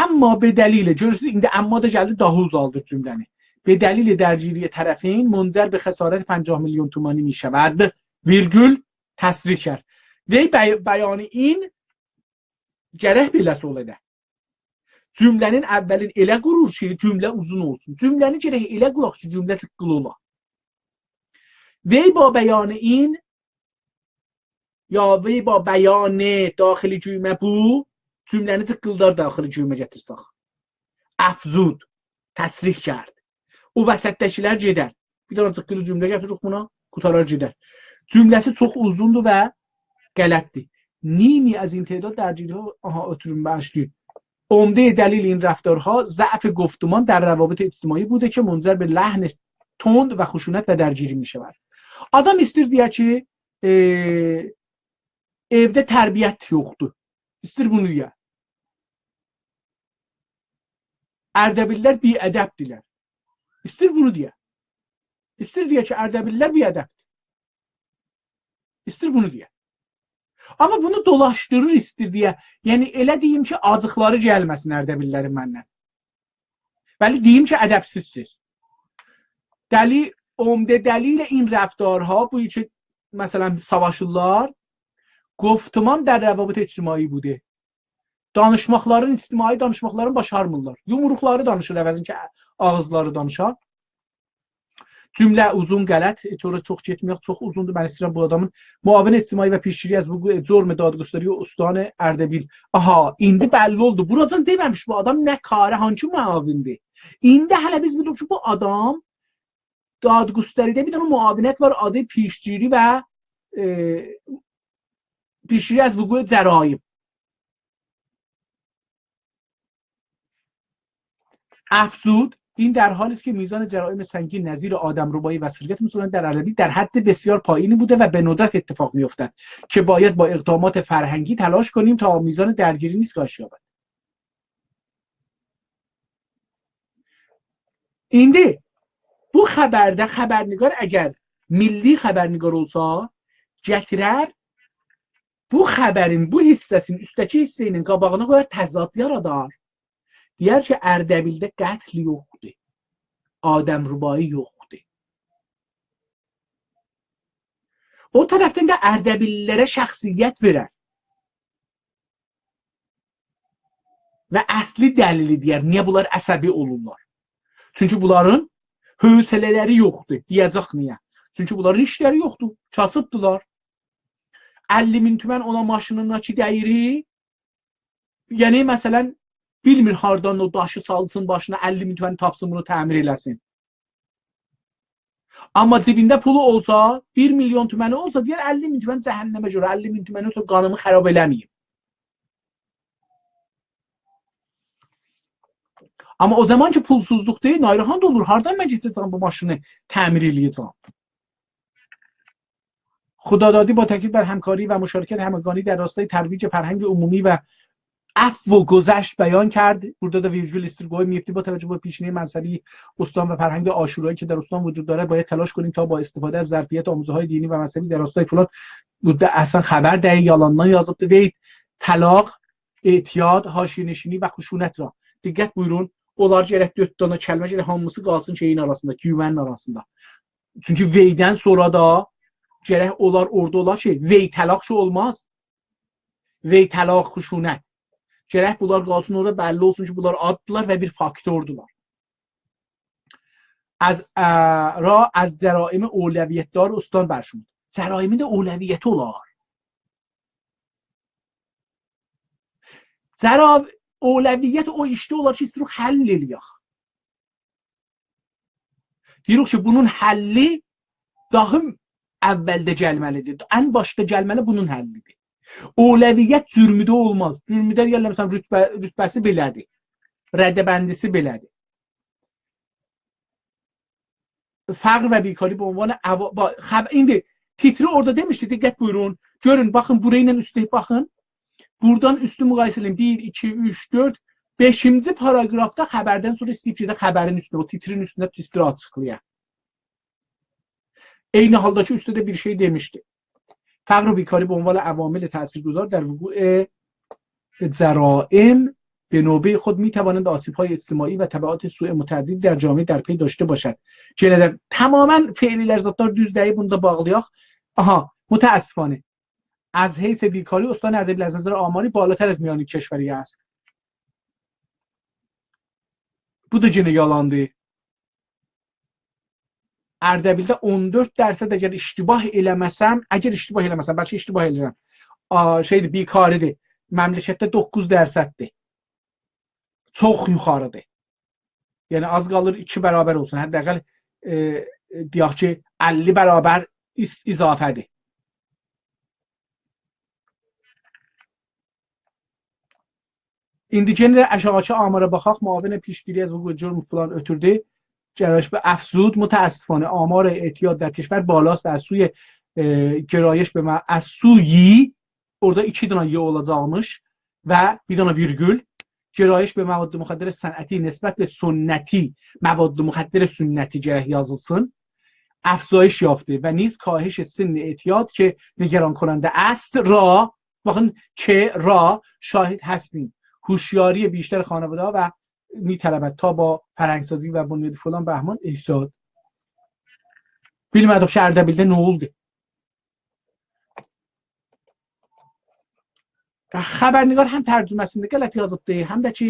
Amma bedəlilə, görürsünüz, indi amma da gəldi daha uzaldır cümləni. Bedəlilə dərgiriyə tərəfin munzər bi xəsarət 50 milyon تومانی می شود virgül təsrih کرد. Və bəyanı in gərək beləsi ola. Cümlənin əvvəlin elə qurur ki, cümlə uzun olsun. Cümləni gərək elə quraq ki, cümlə tıqqılı ola. Və با bəyanı in ya və ba bəyanı daxili cümlə bu, cümləni tıqqıldar daxili cümlə gətirsək. Əfzud, təsrih کرد. O vəsətdəkilər gedər. Bir dənə tıqqılı cümlə gətiririk buna, qutarar gedər. Cümləsi çox uzundur və qələtdir. Nimi از این تعداد درجیری‌ها ötürün başlayın. عمده دلیل این رفتارها ضعف گفتمان در روابط اجتماعی بوده که منجر به لحن تند و خشونت و درگیری می شود. Adam istir deyək ki, evdə tərbiyyət yoxdur. İstir bunu deyə. Ərdəbillər biədəbdirlər. İstir bunu deyə. İstir deyə ki, Ərdəbillər biədəbdir. İstir bunu deyə. Amma bunu dolaşdırır istir deyə. Yəni elə deyim ki, acıqları gəlməsin Ərdəbillərin məndən. Bəli deyim ki, ədəbsizsiz. عمده دلیل این رفتارها bu için مثلا savaşırlar. Goftuman در روابط اجتماعی بوده. Danışmaqların, ictimai danışmaqların başarmırlar. Yumruqları danışır əvəzin ki, ağızları danışar. Cümlə uzun qələt, çox getməyək, çox uzundur. Mən istəyirəm bu adamın muavin ictimai və pişkiri az bu zorm dadgüstəri Ustani Ərdəbil. Aha, indi bəlli oldu. Buradan deməmiş bu adam nə karı, hangi muavindir. İndi hələ biz bilirik ki, bu adam dadgüstəridə bir dənə muavinət var, adı pişkiri və pişkiri az vuku cəraim. افزود این در حالی است که میزان جرایم سنگین نظیر آدمربایی و سرقت مسلمانان در عربی در حد بسیار پایینی بوده و به ندرت اتفاق میافتد که باید با اقدامات فرهنگی تلاش کنیم تا میزان درگیری نیز کاهش یابد. İndi bu xəbərdə xəbərnigar əgər milli xəbərnigar olsa, gətirər bu xəbərin, bu hissəsinin, üstəki hissəsinin qabağına qoyar, təzad yaradar. Deyər ki, Ərdəbildə qətl yoxdur, adəmrubayı yoxdur. O tərəfdən də Ərdəbillərə şəxsiyyət verər. Və əsli dəlili deyər, niyə bunlar əsəbi olurlar? Çünki bunların hövsələləri yoxdur, deyəcək niyə? Çünki bunların işləri yoxdur, kasıbdılar. 50 min tümən olan maşınına ki dəyiri, yəni məsələn, bilmir hardan o daşı salsın başına 50 min tüməni tapsın bunu təmir eləsin. Amma cibində pulu olsa, 1 milyon tüməni olsa, deyər 50 min tümən cəhənnəmə görə, 50 min tüməni ötürü qanımı xərab eləməyim. Amma o zaman ki pulsuzluq deyil, Nayrıhan da olur, hardan mən getirəcəm bu maşını təmir eləyəcəm. خدادادی با تاکید بر همکاری و مشارکت همگانی در راستای ترویج فرهنگ عمومی و عفو و گذشت بیان کرد. burada da ویژوال استرگوی میفتی با توجه به پیشینه مذهبی استان و فرهنگ عاشورایی که در استان وجود داره باید تلاش کنیم تا با استفاده از ظرفیت آموزه‌های دینی و مذهبی در راستای فلان burada اصلا خبر در yalandan yazıbdı və talaq, ehtiyat, haşiyənişini və xuşunət ra. Diqqət buyurun. Onlar gərək 4 dənə kəlmə gərək hamısı qalsın şeyin arasında, güvənin arasında. Çünki veydən sonra da gərək onlar orada olar ki, vey talaq şu olmaz. Vey talaq, xuşunət. Gərək bunlar qalsın orada, bəlli olsun ki, bunlar addılar və bir faktordular. از جرائم اولویت‌دار استان برشمرد. جرائمی də اولویت olar. Öləviyyət o işdə olar ki, istəyirik həll eləyək. Deyirik ki, bunun həlli daha əvvəldə gəlməlidir. Ən başda gəlməli bunun həllidir. Öləviyyət cürmüdə olmaz. Cürmüdə deyirlər, məsələn, rütbəsi belədir. Rədəbəndisi belədir. Fəqr və bikari bu ünvanı indi titri orada demişdi, diqqət buyurun. Görün, baxın, burayla üstə baxın. Buradan üstü müqayisə edin. 1, 2, 3, 4, 5-ci paragrafda xəbərdən sonra istəyib ki, xəbərin üstündə, o titrin üstündə titri açıqlayaq. Eyni halda ki, üstədə bir şey demişdi. فقر و بیکاری به عنوان عوامل تاثیرگذار در وقوع جرائم به نوبه خود میتوانند آسیب‌های اجتماعی و تبعات سوء متعددی در جامعه در پی داشته باشد. تماما فعلی زاددار düz deyib bunda bağlayaq. Aha, متاسفانه از حیث بیکاری استان اردبیل از نظر آماری بالاتر از میان کشوری است. Bu da yenə yalandır. Ərdəbildə 14% əgər iştibah eləməsəm, bəlkə iştibah eləyirəm. Şeydir, bikaridir. Məmləkətdə 9%dir. Çox yuxarıdır. Yəni az qalır 2 bərabər olsun. Hətta deyək ki 50 bərabər izafədir. İndi yenə aşağıdakı amara baxaq. Müavin پیشگیری از وقوع جرم فلان ötürdü. گرایش به افزود متاسفانه آمار اعتیاد در کشور بالاست از سوی گرایش به از سوی orada 2 dana y olacaqmış və bir dana virgül گرایش به مواد مخدر صنعتی نسبت به سنتی مواد مخدر سنتی گرək yazılsın افزایش یافته و نیز کاهش سن اعتیاد که نگران کننده است را bakın که را شاهد هستیم هوشیاری بیشتر خانواده‌ها و می‌طلبد تا با فرهنگسازی و بنیاد فلان بهمان ایجاد. Bilmədik Ərdəbildə nə oldu? Xəbərnigar həm tərcüməsində qələt yazıbdı, həm də ki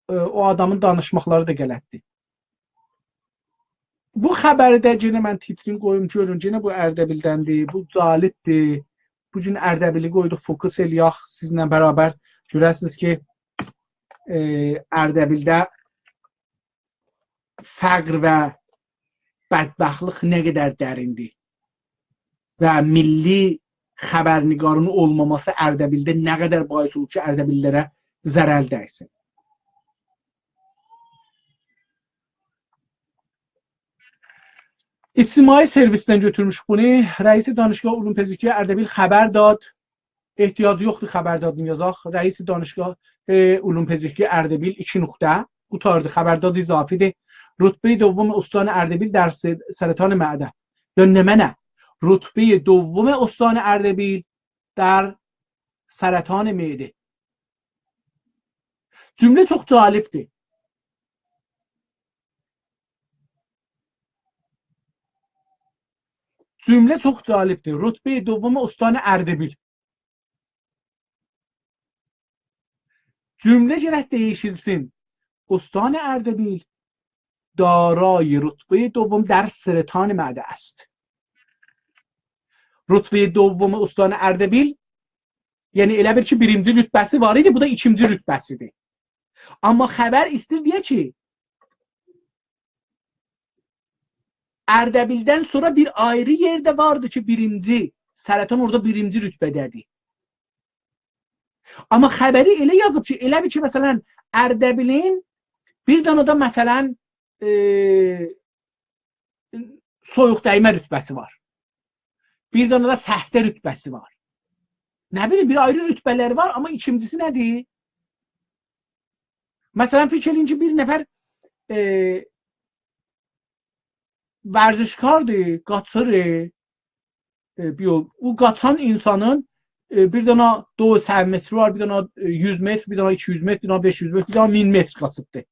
o adamın danışmaqları da qələtdir. Bu xəbəri də yenə mən titrin qoyum görün, yenə bu Ərdəbildəndir, bu Zaliddir. Bu gün Ərdəbili qoyduq, fokus eləyək sizinlə bərabər. Görəsiniz ki Ərdəbildə fəqr və bədbəxtlik nə qədər dərindir və milli xəbərnigarın olmaması Ərdəbildə nə qədər bais olur ki, Ərdəbillərə zərər dəysin. İctimai servisdən götürmüş bunu. Rəisi Danışgah Ulum Pezişki Ərdəbil xəbər dad. احتیاج yoxdur xəbərdadını yazaq. Rəis Danışgah Ulum Pezişki Ərdəbil 2 nöqtə. Qutardı xəbərdad izafidir. رتبه دوم استان اردبیل در سرطان معده. یا نمنه رتبه دوم استان اردبیل در سرطان معده. Cümlə çox cəlibdir. Cümlə çox cəlibdir. Rütbə دوم استان اردبیل. Cümlə gərək değişilsin. استان اردبیل دارای رتبه دوم در سرطان معده است. رتبه دوم استان اردبیل yəni elə bir ki birinci rütbəsi var idi, bu da ikinci rütbəsidir. Amma xəbər istir deyə ki Ərdəbildən sonra bir ayrı yerdə vardı ki birinci, sərətan orada birinci rütbədədir. Amma xəbəri elə yazıb ki, elə bir ki məsələn Ərdəbilin bir dana da məsələn soyuq dəymə rütbəsi var. Bir dana da səhtə rütbəsi var. Nə bilim, bir ayrı rütbələri var, amma ikincisi nədir? Məsələn, fikir eləyin ki, bir nəfər vərzişkardır, qaçır. O qaçan insanın bir dana 200 metri var, bir dana 100 metr, bir dana 200 metr, bir dana 500 metr, bir dana 1000 metr qaçıbdır.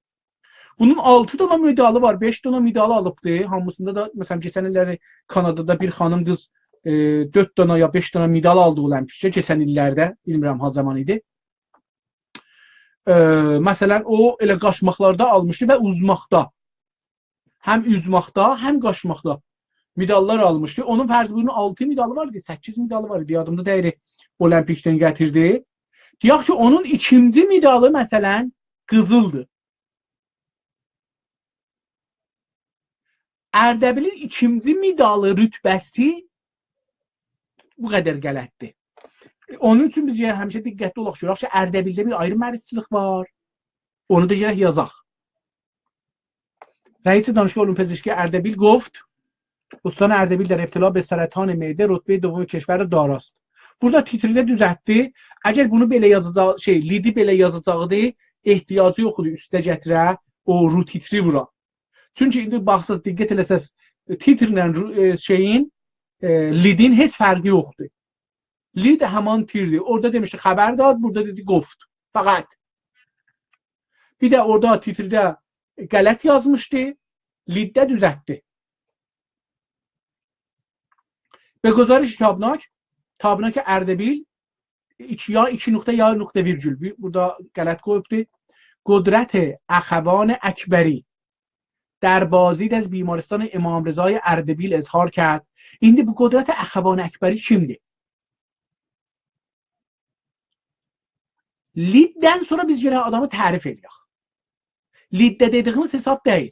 Bunun 6 dana medalı var, 5 dana medalı alıbdır. Hamısında da, məsələn, keçən illəri Kanadada bir xanım qız 4 dana ya 5 dana medal aldı olimpikdə keçən illərdə, bilmirəm ha zaman idi. Məsələn, o elə qaçmaqlarda almışdı və uzmaqda. Həm üzmaqda, həm qaçmaqda medallar almışdı. Onun fərz bunun 6 medalı var idi, 8 medalı var idi. Yadımda deyir, olimpikdən gətirdi. Deyək ki, onun ikinci medalı məsələn qızıldır. Ərdəbilin ikinci medalı rütbəsi bu qədər qələtdir. Onun üçün biz həmişə diqqətli olaq görək ki, Ərdəbildə bir ayrı mərisçilik var. Onu da gərək yazaq. رئیس دانشگاه علوم پزشکی اردبیل گفت استان اردبیل در ابتلا به سرطان معده رتبه دوم کشور داراست. Burada titrdə düzəltdi. Əgər bunu belə yazacaq, lidi belə yazacaqdı, ehtiyacı yox idi üstə gətirə, o ru titri vura. Çünki indi baxsaz, diqqət eləsəz, titrlə şeyin, lidin heç fərqi yoxdur. Lid həman tirdir. Orada demişdi xəbər dad, burada dedi qoft. Fəqət. Bir də orada titrdə qələt yazmışdı, liddə düzəltdi. به گزارش تابناک اردبیل یا 2 نقطه یا نقطه ویرگول burada غلط گفته قدرت اخوان اکبری در بازدید از بیمارستان امام رضای اردبیل اظهار کرد. İndi bu قدرت اخوان اکبری kimdir? Liddən sonra biz gələk adamı tərif eləyək. Liddə dediyimiz hesab deyil.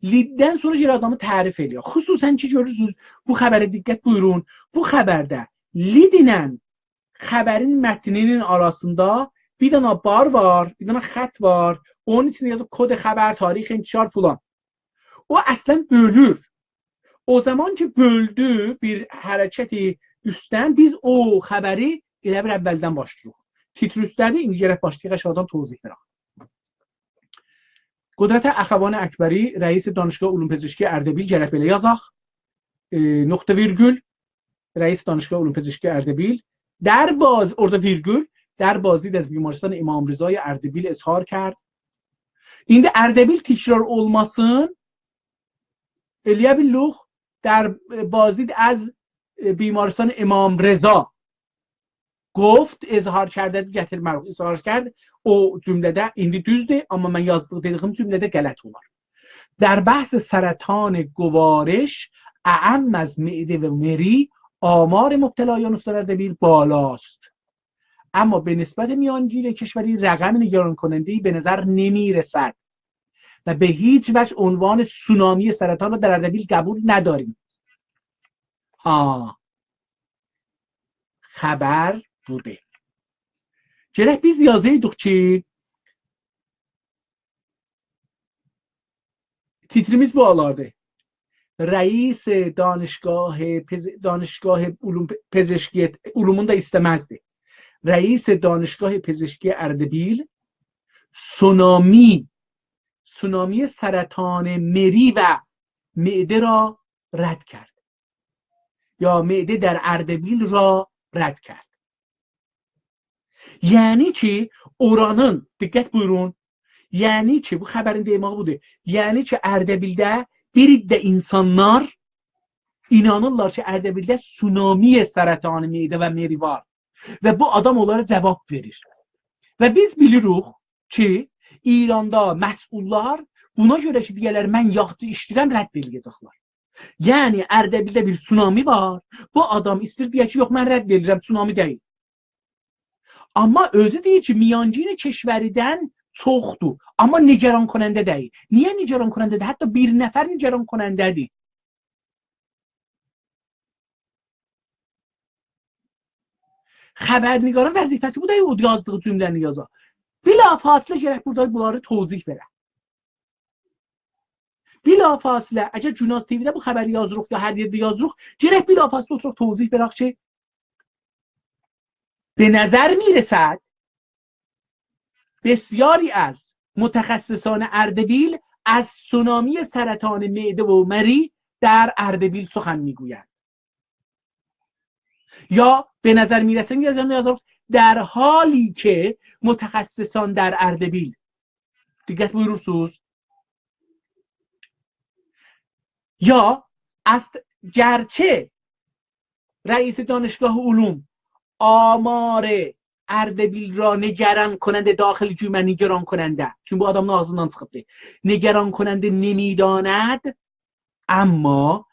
Liddən sonra gələk adamı tərif eləyək. Xüsusən ki görürsünüz bu xəbərə diqqət buyurun. Bu xəbərdə lid ilə xəbərin mətninin arasında bir dənə bar var, bir dənə xətt var. Onun içində yazıb kod xəbər, tarix intişar filan. O əslən bölür. O zaman ki böldü bir hərəkəti üstdən biz o xəbəri elə bir əvvəldən başlayırıq. Titr üstədir, indi gərək başlayıq aşağıdan tozih verək. قدرت اخوان اکبری رئیس دانشگاه علوم پزشکی اردبیل گرفت بله yazaq نقطه ویرگول رئیس دانشگاه علوم پزشکی اردبیل orada virgül در بازدید از بیمارستان امام رضای اردبیل اظهار کرد. İndi Erdebil tekrar olmasın Eliyabilluh در بازدید از بیمارستان امام رضا گفت اظهار کرده gətir mərhum اظهار کرد. O cümlədə indi düzdür, amma mən dediyim cümlədə qələt olar. در بحث سرطان گوارش اعم از معده و مری آمار مبتلایان استان اردبیل بالاست، اما به نسبت میانگین کشوری رقم نگران کننده‌ای به نظر نمی رسد و به هیچ وجه عنوان سونامی سرطان را در اردبیل قبول نداریم. خبر بوده. Gələk biz yazıydıq ki, titrimiz bu alardı. Reis دانشگاه علوم پزشکی علومون da istemezdi. رئیس دانشگاه پزشکی اردبیل سونامی سرطان مری و معده را رد کرد یا معده در اردبیل را رد کرد. یعنی چی؟ oranın, diqqət buyurun, yəni ki bu xəbərin deyimi budur. Yəni ki Erdebildə bir iddə insanlar inanırlar ki Erdebildə tsunami sərətanı medə və meri var və bu adam onlara cavab verir. Və biz bilirik ki İranda məsullar buna görə ki deyirlər mən yaxşı işləyirəm rədd edəcəklər. Yəni Erdebildə bir tsunami var. Bu adam istəyir deyə ki yox mən rədd edirəm, tsunami deyil. Amma özü deyir ki miyancini keşveridən çoxdur. Amma nigaran konəndə deyil. Niyə nigaran konəndədir? Hətta bir nəfər nigaran konəndədir. Xəbərnigarın vəzifəsi bu deyil, o yazdığı cümləni yaza. Bilafasilə gərək burada bunları tozih verək. Bilafasilə, əgər Cünaz TV-də bu xəbəri yazırıq ya hər yerdə yazırıq, gərək bilafasilə oturaq tozih verək ki به نظر میرسد بسیاری از متخصصان اردبیل از سونامی سرطان معده و مری در اردبیل سخن میگویند. یا به نظر میرسد در حالی که متخصصان در اردبیل دیگه بuyurursunuz یا است گرچه رئیس دانشگاه علوم آمار اردبیل را نگران کننده داخل جمعه نگران کننده چون bu adamın ağzından çıxıbdı نگران کننده نمیداند اما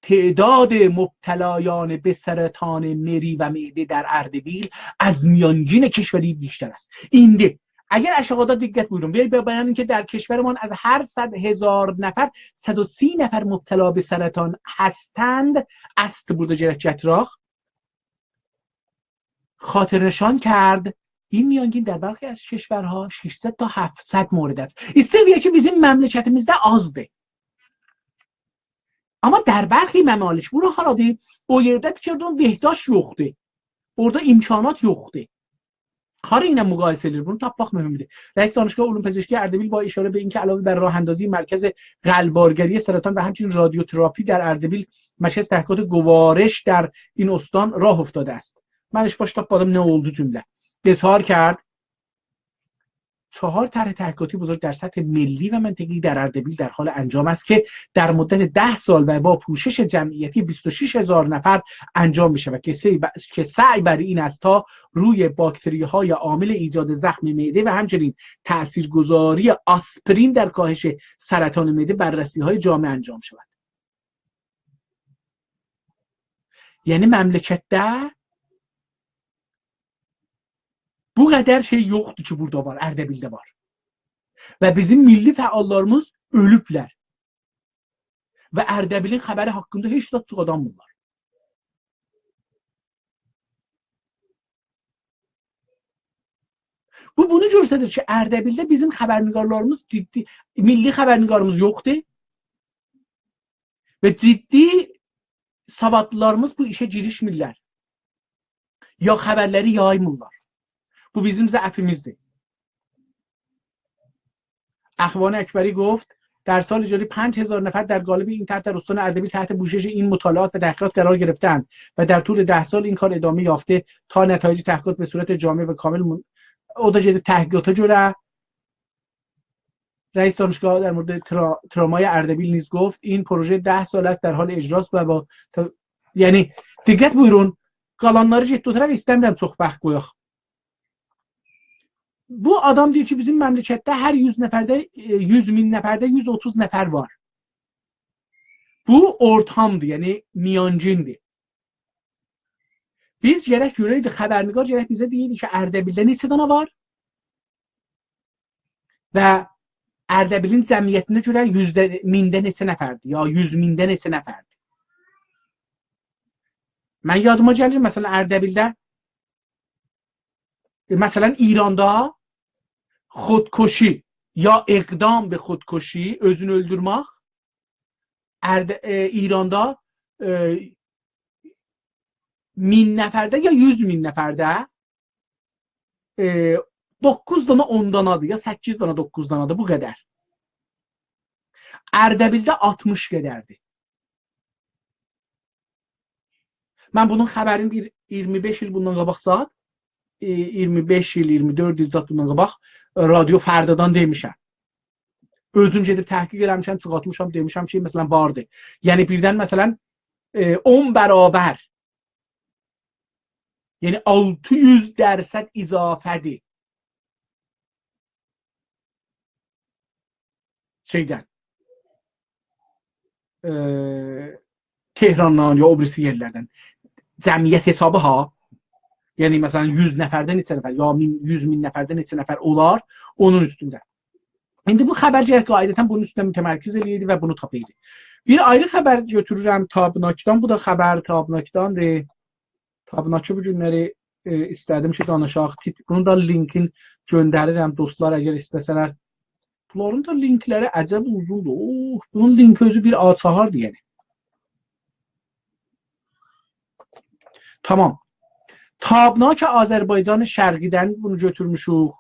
تعداد مبتلایان به سرطان مری و معده در اردبیل از میانگین کشوری بیشتر است. İndi اگر اشاغادا diqqət buyurun به بیان که در کشورمان از هر 100,000 نفر 130 نفر مبتلا به سرطان هستند است burada گرفت جتراخ خاطر نشان کرد این میانگین در برخی از کشورها 600 تا 700 مورد است. İstəyir ki bizim məmləkətimizdə azdır. Amma dərbəxi məmalik bura haradır? O yerdə tikərdən vehdaş yoxdur. Orada imkanat yoxdur. Hara ilə müqayisə edilir? Bunu tapmaq mühümdür. رئیس دانشگاه علوم پزشکی اردبیل با اشاره به اینکه علاوه بر راه اندازی مرکز قلبارگری سرطان و همچنین رادیوتراپی در اردبیل مرکز تحقیقات گوارش در این استان راه افتاده است. منش باش tapmadım ne oldu cümle. اظهار کرد 4 طرح تحقیقاتی بزرگ در سطح ملی و منطقه‌ای در اردبیل در حال انجام است که در مدت 10 سال و با پوشش جمعیتی 26000 نفر انجام می‌شود که سعی بر این است تا روی باکتری‌های عامل ایجاد زخم معده و همچنین تاثیرگذاری آسپرین در کاهش سرطان معده بررسی‌های جامع انجام شود. یعنی məmləkətdə bu qədər şey yoxdur ki, burada var, Ərdəbildə var. Və bizim milli fəallarımız ölüblər. Və Ərdəbilin xəbəri haqqında heç zat çıxadamırlar. Bu bunu göstərir ki, Ərdəbildə bizim xəbərnigarlarımız ciddi, milli xəbərnigarımız yoxdur. Və ciddi savadlılarımız bu işə girişmirlər. Ya xəbərləri yaymırlar. Bu bizim ضعفimizdir. اخوان اکبری گفت در سال جاری 5000 نفر در قالب این طرح در استان اردبیل تحت پوشش این مطالعات و تحقیقات قرار گرفتند و در طول 10 سال این کار ادامه یافته تا نتایج تحقیقات به صورت جامع و کامل اودا تحقیقات جوره. رئیس دانشگاه در مورد ترامای اردبیل نیز گفت این پروژه 10 سال است در حال اجراست و با یعنی diqqət buyurun qalanları getdi o tərəf istəmirəm çox vaxt qoyaq. Bu adam deyir ki bizim məmləkətdə hər 100 nəfərdə 100 min nəfərdə 130 nəfər var. Bu ortamdır, yəni miyancındır. Biz gərək görəydik, xəbərnigar gərək bizə deyirdi ki Ərdəbildə neçə dana var? Və Ərdəbilin cəmiyyətinə görə 100-də neçə nəfərdir ya 100 mində neçə nəfərdir? Mən yadıma gəlir məsələn Ərdəbildə مثلا ایرانda خودکشی یا اقدام به خودکشی özünü öldürmək İranda 1000 nəfərdə ya 100 min nəfərdə 9 dana 10 danadır ya 8 dana 9 danadır bu qədər. Ərdəbildə 60 qədərdir. Mən bunun xəbərini bir 25 il bundan qabaq saat 25 il, 24 il zat bundan qabaq radyo Fərdadan demişəm. Özüm gedib təhqiq eləmişəm, çıxartmışam, demişəm ki, məsələn vardı. Yəni birdən məsələn 10 bərabər. Yəni 600% izafədir. Şeydən. Tehrandan ya o birisi yerlərdən. Cəmiyyət hesabı ha. Yəni məsələn 100 nəfərdən neçə nəfər ya 100 min nəfərdən neçə nəfər olar onun üstündə. İndi bu xəbər gərək qaidətən bunun üstündə mütəmərkiz eləyirdi və bunu tapıydı. Bir ayrı xəbər götürürəm Tabnakdan. Bu da xəbər Tabnakdandır. Tabnakı bu günləri istədim ki danışaq. Bunun da linkin göndərirəm dostlar əgər istəsələr. Bunların da linkləri əcəb uzundur. Bunun linki özü bir açahardır yəni. Tamam. Tabnak Azərbaycan şərqidən bunu götürmüşük.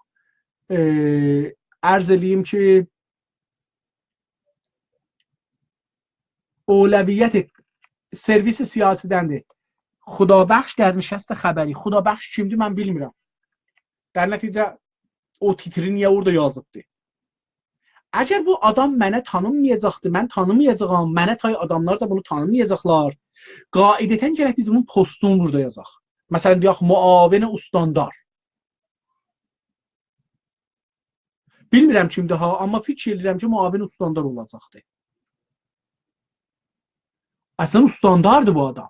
Ərz eləyim ki اولویت سرویس سیاسیدنده خدابخش در نشست خبری. خدابخش kimdir mən bilmirəm. در nəticə o titri niyə orada yazıbdı? Əgər bu adam mənə tanınmayacaqdı, mən tanımayacağam, mənə tay adamlar da bunu tanımayacaqlar. Qaidətən gərək biz bunun postunu burada yazaq. Məsələn deyək muavin ustandar. Bilmirəm kimdir ha, amma fikir edirəm ki muavin ustandar olacaqdı. Əslən ustandardır bu adam.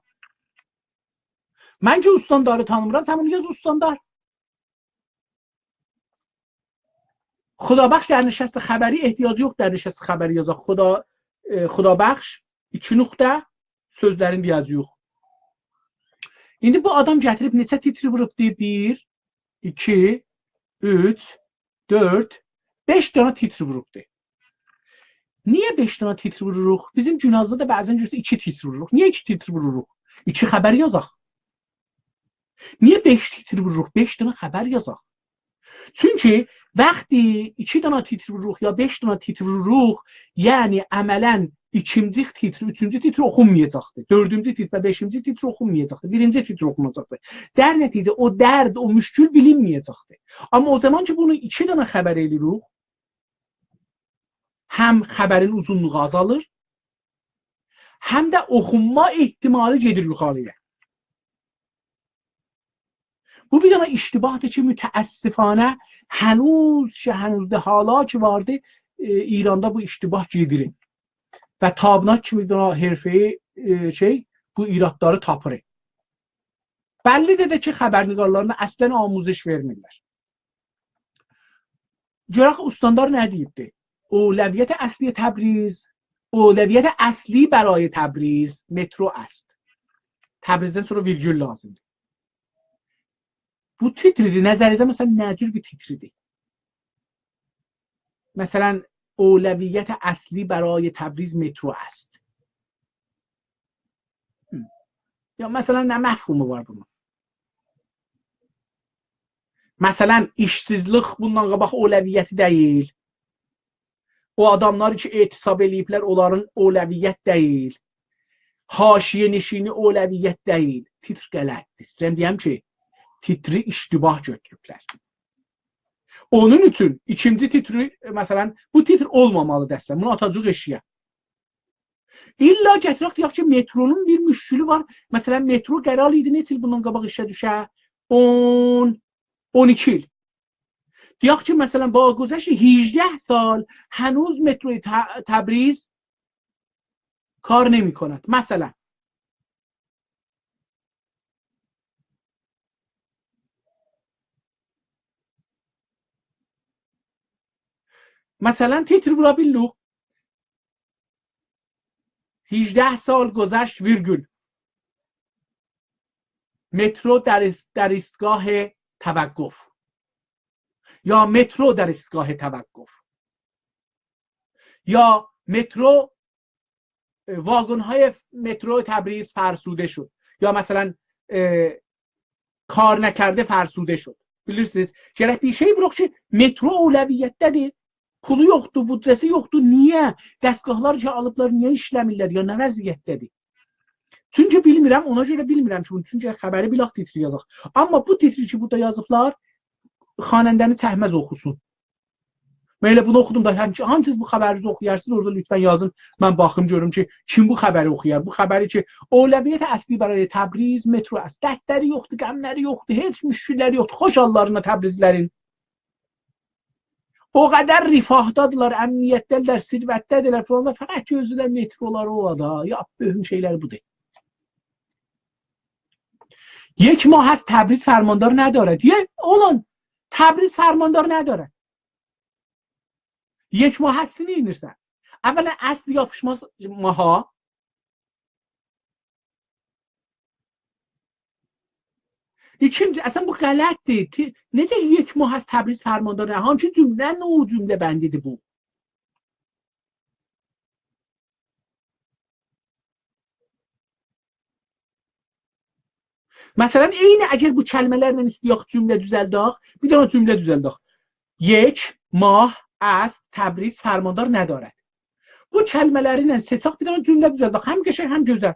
Mən ki ustandarı tanımıram, sən bunu yaz ustandar. خدابخش در نشست خبری احتیاج yox در نشست خبری yazaq. خدابخش 2 nöqtə sözlərin yazı yox. İndi bu adam gətirib neçə titri vurubdu? 1, 2, 3, 4, 5 dana titri vurubdu. Niye 5 tane titr vururuq? Bizim cünazda da bəzən görürsən 2 titr vururuq. Niyə 2 titr vururuq? 2 xəbər yazaq. Niyə 5 titr vururuq? 5 dənə xəbər yazaq. Çünki vəqti 2 dənə titr vururuq ya 5 dənə titr vururuq, yəni əmələn ikinci titr, üçüncü titr oxunmayacaqdır. Dördüncü titr və beşinci titr oxunmayacaqdır. Birinci titr oxunacaqdır. Der nəticə o dərd, o müşkül bilinməyəcəkdir. Amma o zaman ki bunu 2 dənə xəbər edirik, həm xəbərin uzunluğu azalır, həm də oxunma ehtimalı gedir yuxarıya. Bu bir dənə iştibahdır ki, mütəəssifanə hənuzdə hala ki vardı, İranda bu iştibah gedir. Və tabinat kimi bir hərfəyi bu iradları tapır. Bəllidir də ki, xəbərnigarlarına əslən amuzış vermirlər. Görək ustandar nə deyibdir? اولویت اصلی تبریز، اولویت اصلی برای تبریز مترو است. تبریزden sonra virgül lazımdır. Bu titridir. Nəzərinizə məsələn nə cür bir titridir? Məsələn, اولویت اصلی برای تبریز مترو است. یا مثلا nə məfhumu var bunun? Məsələn, işsizlik bundan qabaq اولویəti deyil. O adamlar ki etisab eləyiblər, onların اولویət deyil. Haşiyə neşini اولویət deyil. Titr qələtdir. Sizə deyəm ki, titri iştibah götürüblər. Onun üçün ikinci titri, məsələn, bu titr olmamalı dəsən. Bunu atacaq eşiyə. İlla gətirək deyək ki, metronun bir müşkülü var. Məsələn, metro qərar idi, neçə il bundan qabaq işə düşə? 12 il. Deyək ki, məsələn, با گذشت 18 سال هنوز متروی تبریز کار نمی کند. مثلا تیتر را بیلو 18 سال گذشت ویرگول مترو در ایستگاه توقف یا مترو در ایستگاه توقف یا مترو واگن‌های مترو تبریز فرسوده شد یا مثلا کار نکرده فرسوده شد. Bilirsiniz, gərək bir şey vuraq ki, metro əvvəliyyətdədir. Pulu yoxdur, büdcəsi yoxdur. Niyə? Dəstgahlar ki alıblar, niyə işləmirlər? Ya nə vəziyyətdədir? Çünki bilmirəm, ona görə bilmirəm ki, çünki xəbəri bilaq titri yazaq. Amma bu titri ki burada yazıblar, xanəndəni çəhməz oxusun. Mən elə bunu oxudum da, hansınız bu xəbərinizi oxuyarsınız, orada lütfən yazın. Mən baxım görüm ki, kim bu xəbəri oxuyar? Bu xəbəri ki, اولویت اصلی برای تبریز مترو است. Dərdləri yoxdur, qəmləri yoxdur, heç müşkülləri yoxdur. Xoş hallarına Təbrizlərin. O qədər rifahdadılar, əmniyyətdədirlər, sirvətdədirlər falan da, fəqət gözlülər metroları olada. Ya, mühüm şeylər budur. یک ماه هست تبریز فرماندار ندارد. olan تبریز فرماندار ندارد. یک ماه هستی نمیرسن. اولا اصل yapışmaz maha. İkinci, اصلا bu غلطdir. Necə یک ماه هست تبریز فرماندار نه؟ همچین cümlə nə o cümlə bəndidir bu? Məsələn, eyni əgər bu kəlmələrlə istəyək cümlə düzəldək, bir dənə cümlə düzəldək. یک ماه است تبریز فرماندار ندارد. Bu kəlmələrlə seçək bir dənə cümlə düzəldək. Həm qəşəng, həm gözəl.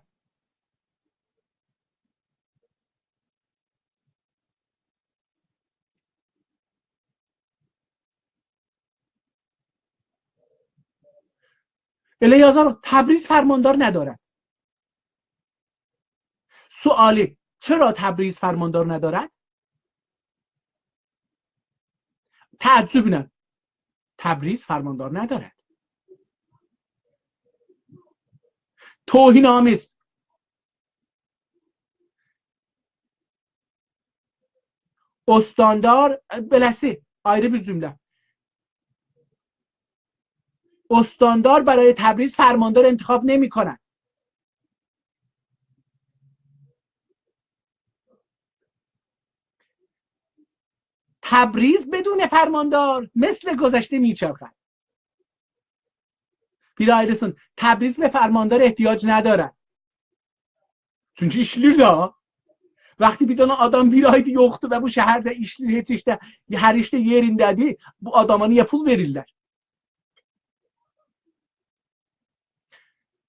Elə yazarıq, تبریز فرماندار ندارد. سوالی، چرا تبریز فرماندار ندارد؟ تعجب نه. تبریز فرماندار ندارد. توهین‌آمیز. استاندار بلسی ayrı bir cümle. استاندار برای تبریز فرماندار انتخاب نمی کند. تبریز بدون فرماندار مثل گذشته میچرخد. Bir ayrısın. Təbriz به فرماندار احتیاج نداره. Çünki işlir da. Vaqti bir dana adam bir aydır yoxdur və bu şəhərdə işlir, heç işdə, hər işdə yerindədir. Bu adama niyə pul verirlər?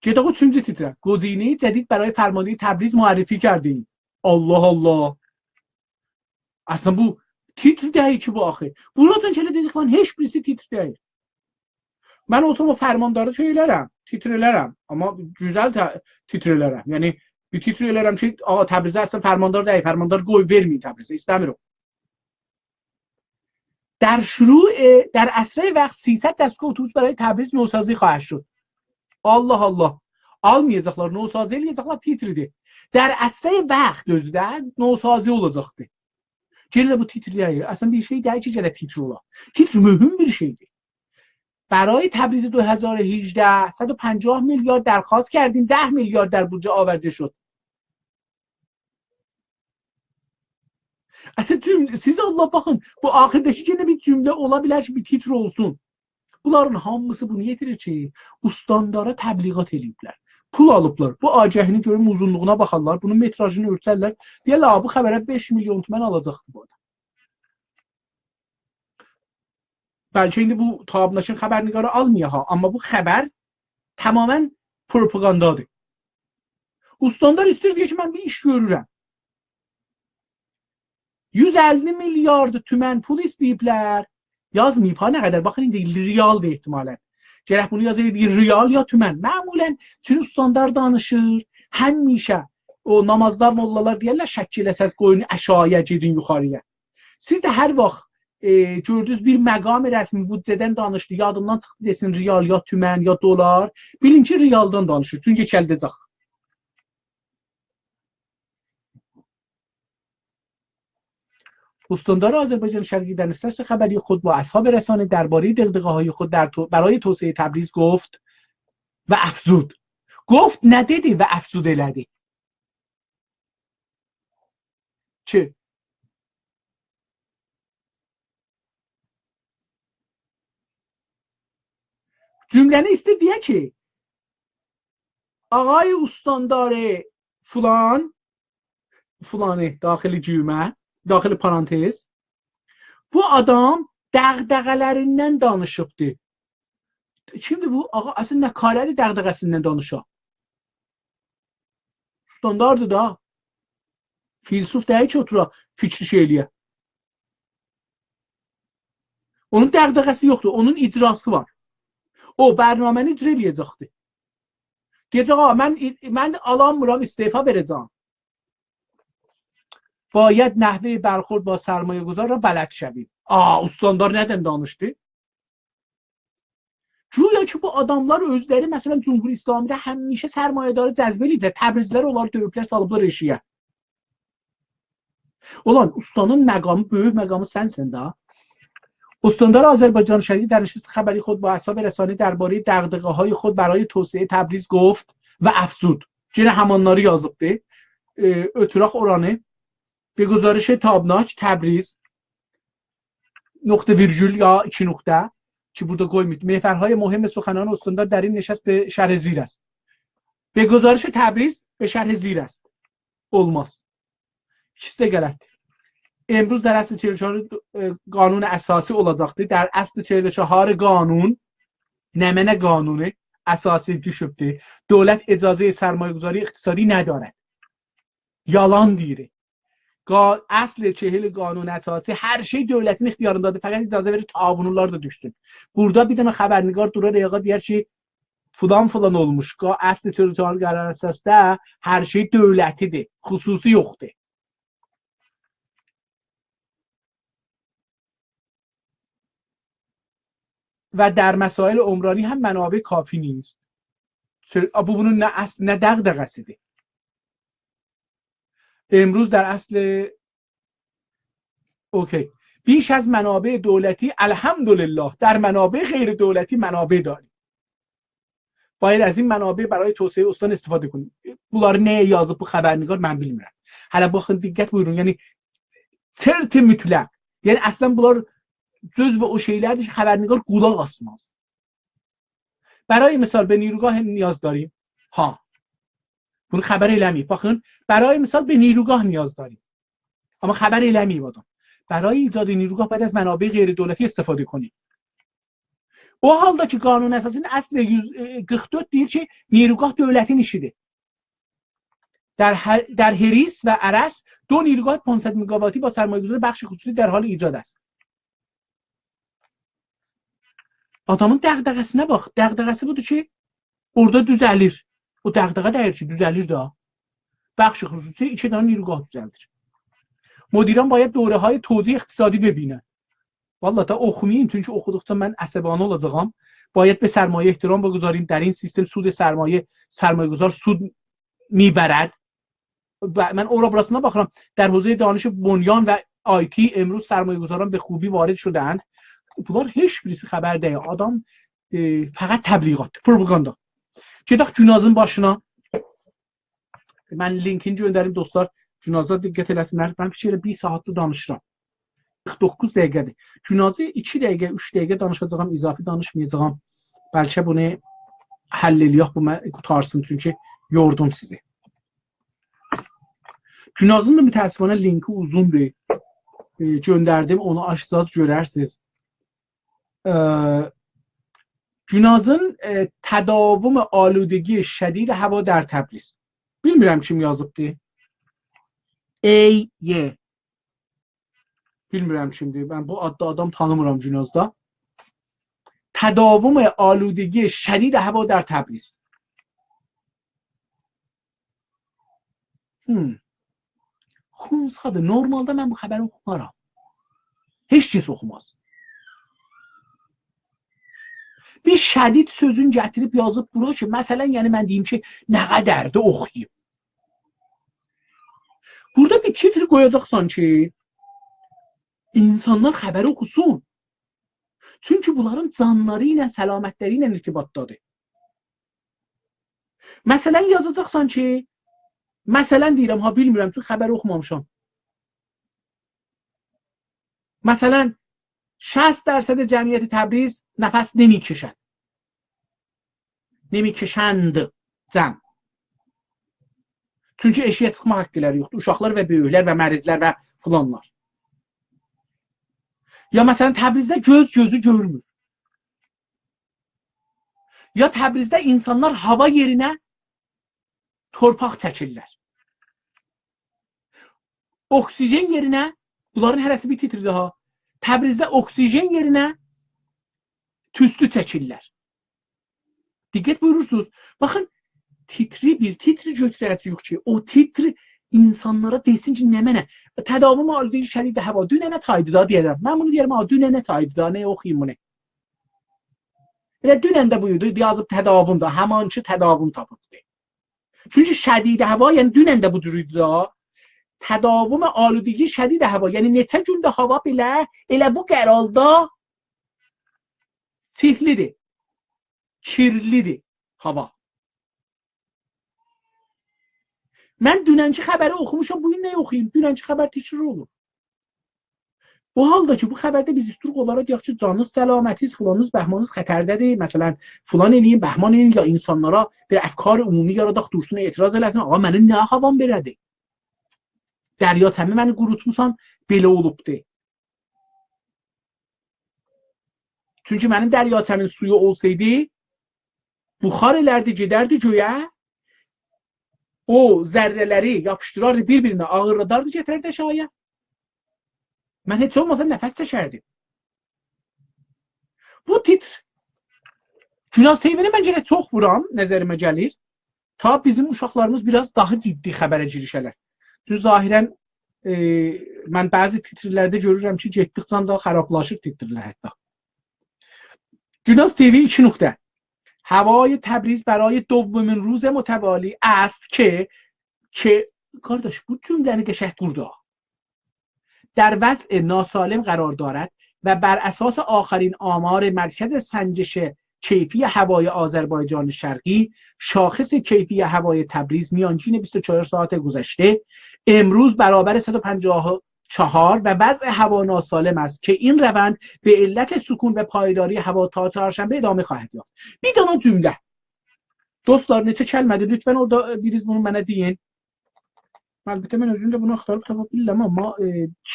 جداق 3. تیتر گزینه جدید برای فرماندهی تبریز معرفی کردیم. Allah Allah. Aslında bu titr değil ki bu axı. Buradan çələ dedik lan heç birisi titr değil. Mən olsam o fərmandarı şeylərəm, titrlərəm. Amma güzel titrlərəm. Yəni bir titrlərəm ki, ağa Təbrizə aslında fərmandar değil. Fərmandar qoy verməyin Təbrizə. İstəmirəm. در اسرع وقت 300 دستگاه اتوبوس برای تبریز نوسازی خواهد شد. Allah Allah. Almayacaqlar, nosazi eləyəcəklər titridir. در اسرع وقت özdə nosazi olacaqdı. Gələ bu titrliyə. Aslında bir şey deyil ki, gələ titr ola. Titr mühüm bir şeydir. برای تبریز 2018 150 میلیارد درخواست کردیم 10 میلیارد در بودجه آورده شد. Aslında cümle, siz Allah baxın, bu axirdəki yenə bir cümlə ola bilər ki, bir titr olsun. Bunların hamısı bunu yetirir ki, ustandara təbliğat eləyiblər. Pul alıblar. Bu agəhini görüm uzunluğuna baxarlar, bunun metrajını ölçərlər. Deyirlər, bu xəbərə 5 milyon tümən alacaqdı bu adam. Bəlkə indi bu tabnaşın xəbərnigarı almıyor ha, amma bu xəbər tamamen propagandadır. Ustandar istəyir ki, mən bir iş görürəm. 150 milyard tümən pul istəyiblər. Yazmayıb ha nə qədər? Baxın indi realdır ehtimalən. Gərək bunu yazayım bir real ya tümən. Məmulən çünki ustandar danışır. Həmişə o namazlar mollalar deyirlər şəkil əsas qoyun aşağıya gedin yuxarıya. Siz də hər vaxt gördünüz bir məqam rəsmi büdcədən danışdı. Yadımdan çıxdı desin real ya tümən ya dolar. Bilin ki realdan danışır. Çünki gəldəcək. استاندار آذربایجان شرقی در نشست خبری خود با اصحاب رسانه درباره دغدغه‌های خود برای توسعه تبریز گفت و افزود. گفت ندیدی و افزود elədi. چه؟ cümləni istediyor ki آقای استاندار فلانی داخل cümə daxili parantez. Bu adam dəğdəğələrindən danışıbdı. Şimdi bu ağa aslında nəkarədir dəğdəğəsindən danışa. Standardır da. Filsuf deyil ki, otura fikri şey eləyə. Onun dəğdəğəsi yoxdur, onun icrası var. O bərnaməni icra eləyəcəkdir. Deyəcək, ağa mən alanmıram, istefa verəcəm. باید نحوه برخورد با سرمایه گذار را بلد şevim. Ustandar nədən danışdı? Güya ki bu adamlar özləri məsələn Cumhur İslamidə həmişə sərmayədarı cəzb ediblər. Təbrizlər onları döyüblər, salıblar eşiyə. Ulan ustanın məqamı, böyük məqamı sənsən da. استاندار آذربایجان شرقی در نشست خبری خود با اصحاب رسانه درباره دغدغه‌های خود برای توسعه تبریز گفت و افزود. Yenə hamanları yazıbdı. Ötüraq oranı به گزارش تابناک تبریز نقطه ویرگول یا 2 نقطه که burada qoymuydu. محورهای مهم سخنان استاندار در این نشست به شرح زیر است. به گزارش تبریز به شرح زیر است. olmaz. İkisi də qələt. امروز در اصل 44 قانون اساسی olacaqdı. در اصل 44 قانون نمنه قانون اساسی düşübdü. دولت اجازه سرمایه‌گذاری اقتصادی ندارد. yalan deyir. Asl 40 qanun əsası hər şey dövlətin ixtiyarındadır. Fəqət icazə verir təavunlar da düşsün. Burada bir dənə xəbərnigar durur yağa deyər ki, falan olmuş. Asl 44 qanun əsasında hər şey dövlətidir. Xüsusi yoxdur. و در مسائل عمرانی هم منابع کافی نیست. Bu bunun nə dəğdəğəsidir. امروز در اصل اوکی بیش از منابع دولتی الحمدلله در منابع غیر دولتی منابع داریم. باید از این منابع برای توسعه استان استفاده کنیم. Bunları nəyə yazıb bu xəbərnigar mən bilmirəm. Hələ baxın diqqət buyurun. Yəni sert mütləq. Yəni əslən bunlar söz və o şeylərdir ki, xəbərnigar qulaq asmaz. برای مثال به نیروگاه نیاز داریم. ها. bunu xəbər eləməyib. Baxın, برای مثال به نیروگاه نیاز داریم. اما خبر علمی بودم. برای ایجاد نیروگاه باید از منابع غیر دولتی استفاده کنیم. O halda ki qanun əsasının əsl 144 deyir ki, نیروگاه dövlətin işidir. در هریس و ارس دو نیروگاه 500 مگاواتی با سرمایه‌گذاری بخش خصوصی در حال ایجاد است. Adamın dəğdəğəsinə bax. Dəğdəğəsi budur ki, orada düzəlir. O dəğdəğə dəyir ki, düzəlir də. بخش خصوصی 2 dənə نیروگاه düzəldir. مدیران باید دوره‌های توزیع اقتصادی ببینن. والله تا oxumayım çünki oxuduqca mən əsəbani olacağam. باید به سرمایه احترام بگذاریم. در این سیستم سود سرمایه‌گذار سود میبرد. من اورا براسنا بخورم در حوزه دانش بنیان و آیتی امروز سرمایه‌گذاران به خوبی وارد شده‌اند. Bunlar heç birisi xəbər deyil. Adam fəqət təbliğat, propaganda. Gedək Cünazın başına. Mən linkini göndərim dostlar. Cünazda diqqət eləsinlər. Mən fikirlə 1 saatlı danışıram. 49 dəqiqədir. Cünazı 2 dəqiqə, 3 dəqiqə danışacağam, izafi danışmayacağam. Bəlkə bunu həll eləyək, bu qutarsın çünki yordum sizi. Cünazın da mütəəssifانه linki uzundur. Göndərdim, onu açsaz görərsiniz. Cünazın تداوم آلودگی شدید هوا در تبریز. bilmirəm kim yazıbdı. Y. bilmirəm kimdir. Ben bu adda adam tanımıram Cünazda. تداوم آلودگی شدید هوا در تبریز. Xunsadır. Normalda mən bu xəbəri oxumaram. Heç kəs oxumaz. Bir şədid sözün gətirib yazıb bura ki, məsələn, yəni mən deyim ki, nə qədərdir oxuyayım. Burada bir titr qoyacaqsan ki, insanlar xəbəri oxusun. Çünki bunların canları ilə, səlamətləri ilə irtibatdadır. Məsələn, yazacaqsan ki, məsələn deyirəm, ha bilmirəm, çünki xəbəri oxumamışam. Məsələn, 60% cəmiyyəti Təbriz nəfəs nemiکشد. Nemiکشند cəm. Çünki eşiyə çıxma haqqıları yoxdur. Uşaqlar və böyüklər və mərizlər və filanlar. Ya məsələn, Təbrizdə göz gözü görmür. Ya Təbrizdə insanlar hava yerinə torpaq çəkirlər. Oksijen yerinə, bunların hərəsi bir titrdir ha. Təbrizdə oksijen yerinə tüstü çəkirlər. Diqqət buyurursunuz. Baxın, bir titri götürəcəyik ki, o titri insanlara desin ki, nə mənə? Tədavüm aludəyi şədid hava. Dünənə taydı da deyərəm. Mən bunu deyərəm, dünənə taydı da, nə oxuyayım bunu? Elə dünən də buyurdu, yazıb tədavüm da, həmançı tədavüm tapıbdı. Çünki şədid hava, yəni dünən də bu cürüydü da. تداوم آلودگی شدید هوا یعنی neçə gündə hava belə elə bu qəralda sirlidir, kirlidir hava. Mən dünənki xəbəri oxumuşam, bugün nə oxuyayım? Dünənki xəbər təkrar olur. Bu halda ki, bu xəbərdə biz istiruq olaraq deyək ki, canınız, səlamətiz, filanınız, bəhmanınız xətərdədir. Məsələn, filan eləyin, bəhman eləyin ya insanlara bir əfkar ümumi yaradaq dursun, etiraz eləsin. Ağa, mənim nə havam belədir? Dəryatəmi məni qurutmusan, belə olubdur. Çünki mənim dəryatəmin suyu olsaydı, buxar elərdi, gedərdi göyə, o zərrələri yapışdırardı, bir-birinə ağırladardı, gətirərdi aşağıya. Mən heç olmasa nəfəs çəkərdim. Bu titr Cünaz TV-ni məncə çox vuran, nəzərimə gəlir, ta bizim uşaqlarımız biraz daha ciddi xəbərə girişələr. Çünki zahirən mən bəzi titrlərdə görürəm ki, getdikcə daha xarablaşır titrlər hətta. Cünaz TV 2 nöqtə. هوای تبریز برای دومین روز متوالی است که کارداش بود جمله‌نی قشنگ برده در وضع ناسالم قرار دارد و بر اساس آخرین آمار مرکز سنجش کیفی هوای آذربایجان شرقی شاخص کیفی هوای تبریز میانگین 24 ساعت گذشته امروز برابر 4 و وضع هوا ناسالم است که این روند به علت سکون و پایداری هوا تا چهارشنبه ادامه خواهد یافت. Bir dana cümlə. Dostlar, neçə kəlmədir? Lütfən orada biriz bunu mənə deyin. Əlbəttə mən özüm də bunu axtarıb tapa bilirəm, amma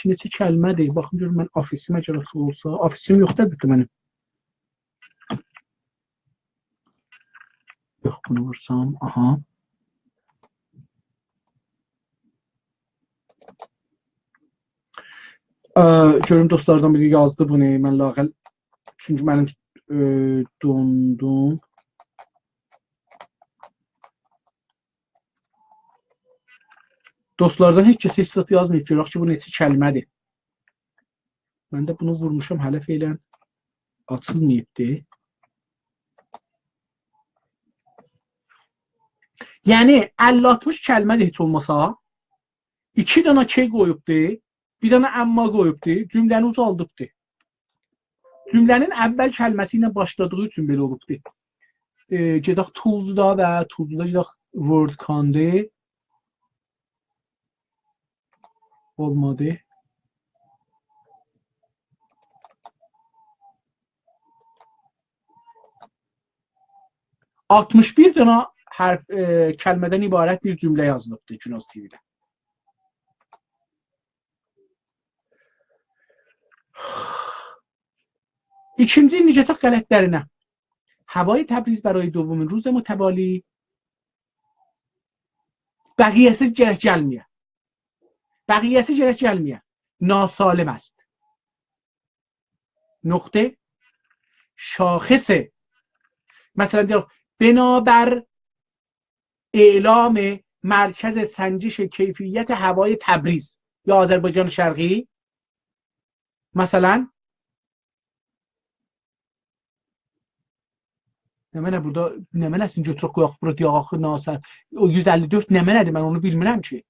neçə kəlmədir? Baxın görüm mən ofisim əgər açıq olsa, ofisim yoxdur əlbəttə mənim. Yox, bunu vursam, aha. Görüm dostlardan biri yazdı bunu, mən lağəl, çünki mənim dondum. Dostlardan heç kəs heç zat yazmayıb, görək ki, bu neçə kəlmədir. Mən də bunu vurmuşam, hələ feylən açılmayıbdır. Yəni 50-60 kəlmədir heç olmasa. 2 dana şey qoyubdur, bir dana əmma qoyubdur, cümləni uzaldıbdır. Cümlənin əvvəl kəlməsi ilə başladığı üçün belə olubdur. Gedək Tuzda və Tuzda gedək WordCon'dir. Olmadı. ...61 dana kəlmədən ibarət bir cümlə yazılıbdır Cunos TV-də. İkinci نیجاتق غلط‌درینه. هوای تبریز برای دومین روز متوالی بقیه‌اش جرح جلمیه ناسالم است. نقطه شاخص مثلا بنابر اعلام مرکز سنجش کیفیت هوای تبریز یا آذربایجان شرقی مثلا nə mənə burada nə mənəsin götürüb qoyaq bura deyaq nasar o 154 nə mənədir mən onu bilmirəm ki.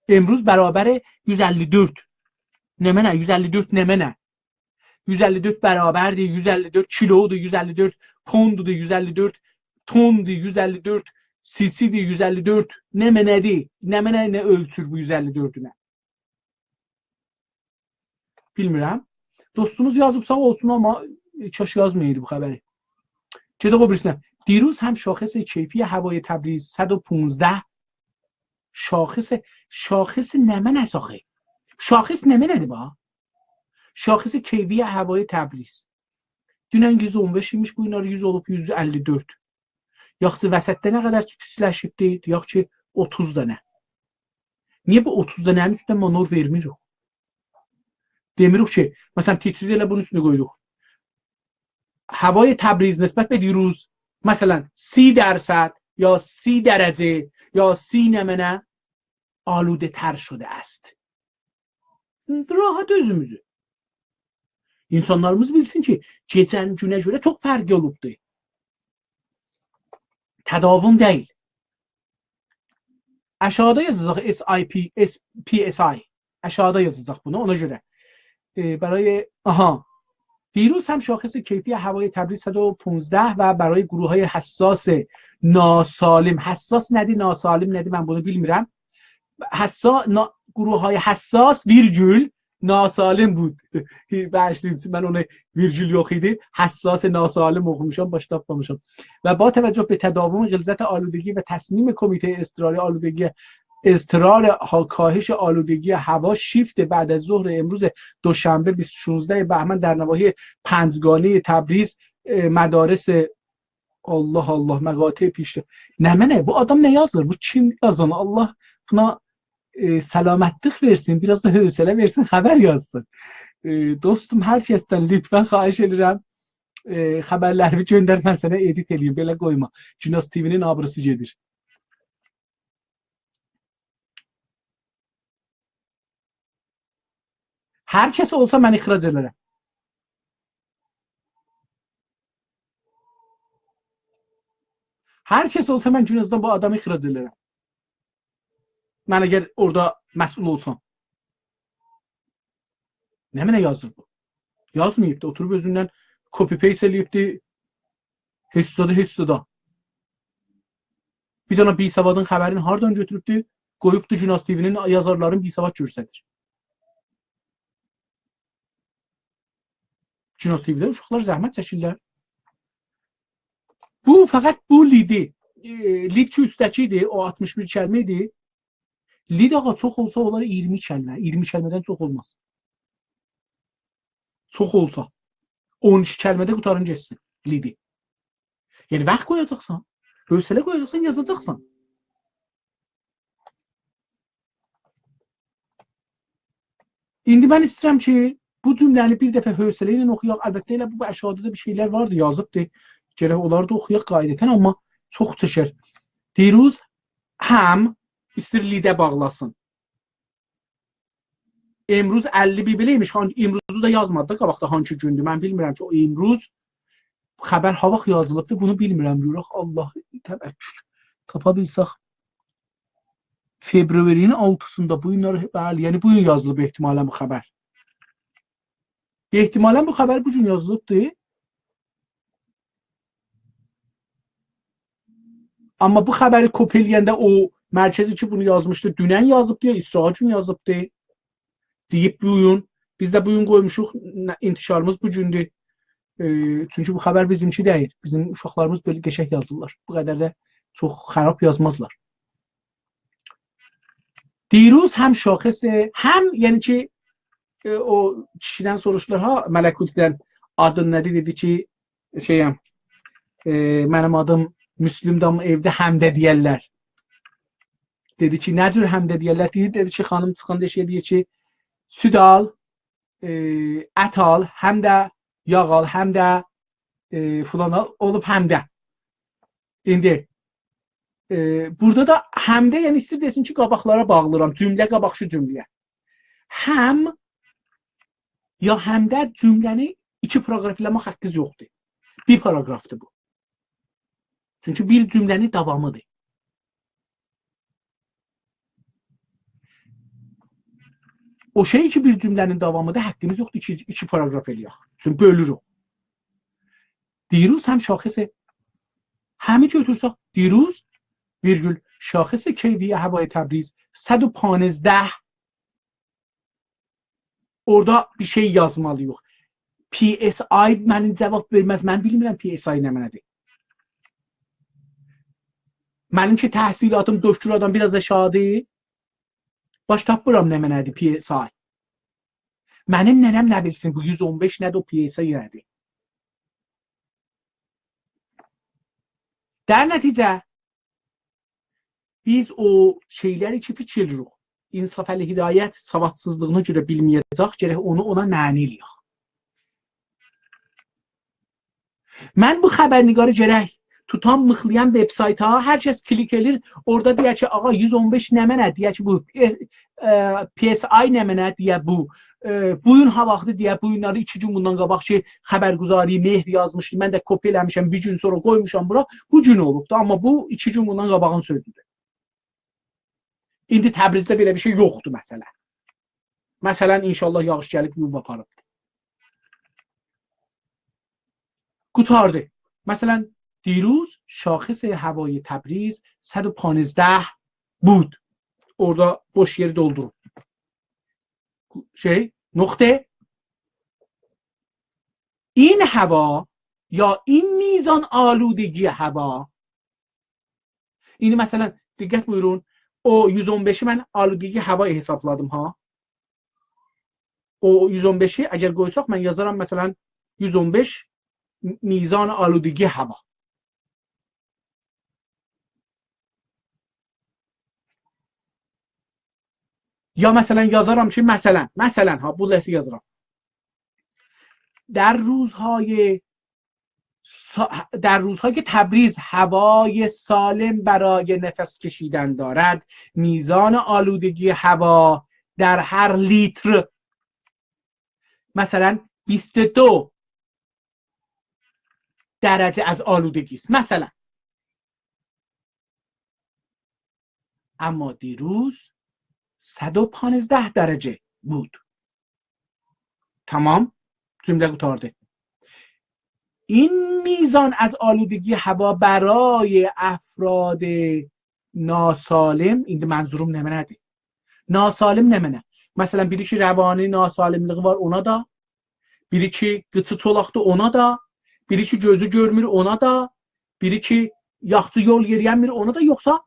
امروز برابر 154 nə mənə 154 nə mənə 154 bərabərdir 154 kilodur 154 ponddur 154 tondur 154 cc'dir 154 nə mənədir nə mənə nə ölçür bu 154-ünə bilmirəm. Dostumuz yazıb sağ olsun ama چاش yazmaydı bu xəbəri. Gedək o birisinə. دیروز هم شاخص کیفی هوای تبریز 115 شاخص نمن است آخه. شاخص نمنه با. شاخص کیفی هوای تبریز. Dünən 115 imiş, bu günlər 100 olub 154. Yox ki vəsətdə nə qədər pisləşibdi, yox ki 30 dənə. Niyə bu 30 dənənin üstünə manor vermirik? Demirik ki, məsələn titri ilə bunun üstünə qoyduq. هوای تبریز نسبت به دیروز مثلا 30% یا 30 درجه یا 30 نمونه آلوده تر شده است. Rahat özümüzü. İnsanlarımız bilsin ki geçen güne göre çok farklı olubdu. Tədavüm değil. Aşağıda yazacaq PSI. Aşağıda yazacaq bunu ona göre. برای دیروز هم شاخص کیفی هوای تبریز 115 و برای گروه‌های حساس ناسالم حساس ندی ناسالم ندی من bunu bilmirəm. گروه‌های حساس ویرگول ناسالم بود. باشید من اون ویرگول yox idi. حساس ناسالم oxumuşam başda tapmamışam. و با توجه به تداوم غلظت آلودگی و تصمیم کمیته اضطرار کاهش آلودگی هوا شیفت بعد از ظهر امروز دوشنبه 16 بهمن در نواحی پنجگانه تبریز مدارس Allah مقاطع پیش نمنه bu adam ne yazır bu kim yazan Allah buna selametlik versin biraz da hövsələ versin xəbər yazsın dostum hər kəsdən lütfən xahiş edirəm xəbərlərimi göndər mən sənə edit eləyim belə qoyma Cunos TV-nin abırısı gedir. Hər kəs olsa mən ixrac edərəm. Hər kəs olsa mən Cunos'dan bu adamı ixrac edərəm. Mən əgər orada məsul olsam. Nə mənə yazır bu? Yazmayıbdı, oturub özündən copy paste eləyibdi. Hissada. Bir dana Bisavadın xəbərini hardan götürübdü? qoyubdu Günas TV-nin yazarların bir savad görsədir. Günas TV-də uşaqlar zəhmət çəkirlər. Bu fəqət bu lidi. Lid ki üstəki idi, o 61 kəlmə idi. Lid ağa çox olsa olar 20 kəlmə. 20 kəlmədən çox olmaz. Çox olsa 12 kəlmədə qutarın geçsin lidi. Yəni vaxt qoyacaqsan, hövsələ qoyacaqsan, yazacaqsan. İndi mən istəyirəm ki, bu cümləni bir dəfə hövsələ ilə oxuyaq. Əlbəttə elə bu aşağıda da bir şeylər vardı, yazıbdı. Gərək onları da oxuyaq qaydətən, amma çox çəkər. Diruz həm istəyir lidə bağlasın. Emruz 51 beləymiş. İmruzu da yazmadı da qabaqda hansı gündür. Mən bilmirəm ki, o İmruz xəbər ha vaxt yazılıbdı. Bunu bilmirəm. Görək Allah təvəkkül. Tapa bilsək. Fevralın 6-sında bu günlər, bəli, yəni bu gün yazılıb ehtimalən bu xəbər. Ehtimalən bu xəbər bu gün yazılıbdı. Amma bu xəbəri kopyaləyəndə o mərkəzi ki bunu yazmışdı, dünən yazıbdı ya İsrail gün yazıbdı. Deyib bu gün, biz də bu gün qoymuşuq, intişarımız bu gündür. Çünki bu xəbər bizimki deyil. Bizim uşaqlarımız belə qəşəng yazırlar. Bu qədər də çox xarab yazmazlar. Diruz həm şaxəs, həm yəni ki o kişidən soruşdular ha, Mələkutidən adın nədir, dedi ki şeyəm, mənim adım Müslümdür, amma evdə həmdə deyərlər. Dedi ki, nə cür həmdə deyərlər? Dedi ki, xanım çıxanda şey deyir ki, süd al, ət al, həm də yağ al, həm də filan al, olub həmdə. İndi burada da həmdə, yəni istəyir desin ki, qabaqlara bağlıram, cümlə qabaqşı cümləyə. Həm ya həmdə cümləni 2 paragraf eləmək haqqınız yoxdur. Bir paragrafdır bu. Çünki bir cümlənin davamıdır. O şey ki bir cümlənin davamıdır, haqqımız yoxdur 2 paragraf eləyək. Çünki bölürük. Diruz həm şaxəs, həmi götürsək, diruz virgül şاخص کیوی هوای تبریز 115 orada bir şey yazmalıyıq. PSI mənim cavab verməz. Mən bilmirəm PSI nə mənadır. Mənim ki təhsilatım doktoradan biraz aşağıdır. Baş tapmıram nə mənadır PSI. Mənim nənəm nə bilsin bu 115 nədir, o PSI nədir? در nəticə biz o şeyləri ki fikirləyirik. İnsaf əli hidayət savadsızlığına görə bilməyəcək, gərək onu ona məni eləyək. Mən bu xəbərnigarı gərək tutan mıxlayan vebsayta hər kəs klik edir, orada deyək ki, ağa 115 nə mənə, deyək ki, bu PSI nə mənə, deyək bu. Bu gün ha vaxtı deyək, bu günləri 2 gün bundan qabaq ki, xəbərguzari mehv yazmışdı, mən də kopya eləmişəm, bir gün sonra qoymuşam bura, bu gün olubdu, amma bu 2 gün bundan qabağın sözüdür. İndi Təbrizdə belə bir şey yoxdur məsələn. Məsələn, inşallah yağış gəlib yuvub aparıbdır. Qutardı. Məsələn, دیروز شاخص هوای تبریز 115 بود. Orada boş yeri doldurun. Nokta. این هوا یا این میزان آلودگی هوا. اینی مثلا diqqət buyurun. O 115'i mən aludigi havayı hesapladım ha. O 115'i əgər qoysaq mən yazaram məsələn 115 mizan aludigi hava. یا مثلا yazaram ki مثلا ha bu ləhsi yazaram. در روزهای که تبریز هوای سالم برای نفس کشیدن دارد، میزان آلودگی هوا در هر لیتر مثلا 22 درجه از آلودگی است مثلا. اما دیروز 115 درجه بود. تمام؟ جمله قطارده. این میزان از آلودگی هوا برای افراد nasalim, indi mənzurum nə mənədir? Nasalim nə mənə? Məsələn, biri ki, rəvani nasalimliği var, ona da, biri ki, qıçı çolaqdır, ona da, biri ki, gözü görmür, ona da, biri ki, yaxçı yol yeriyənmir, ona da, yoxsa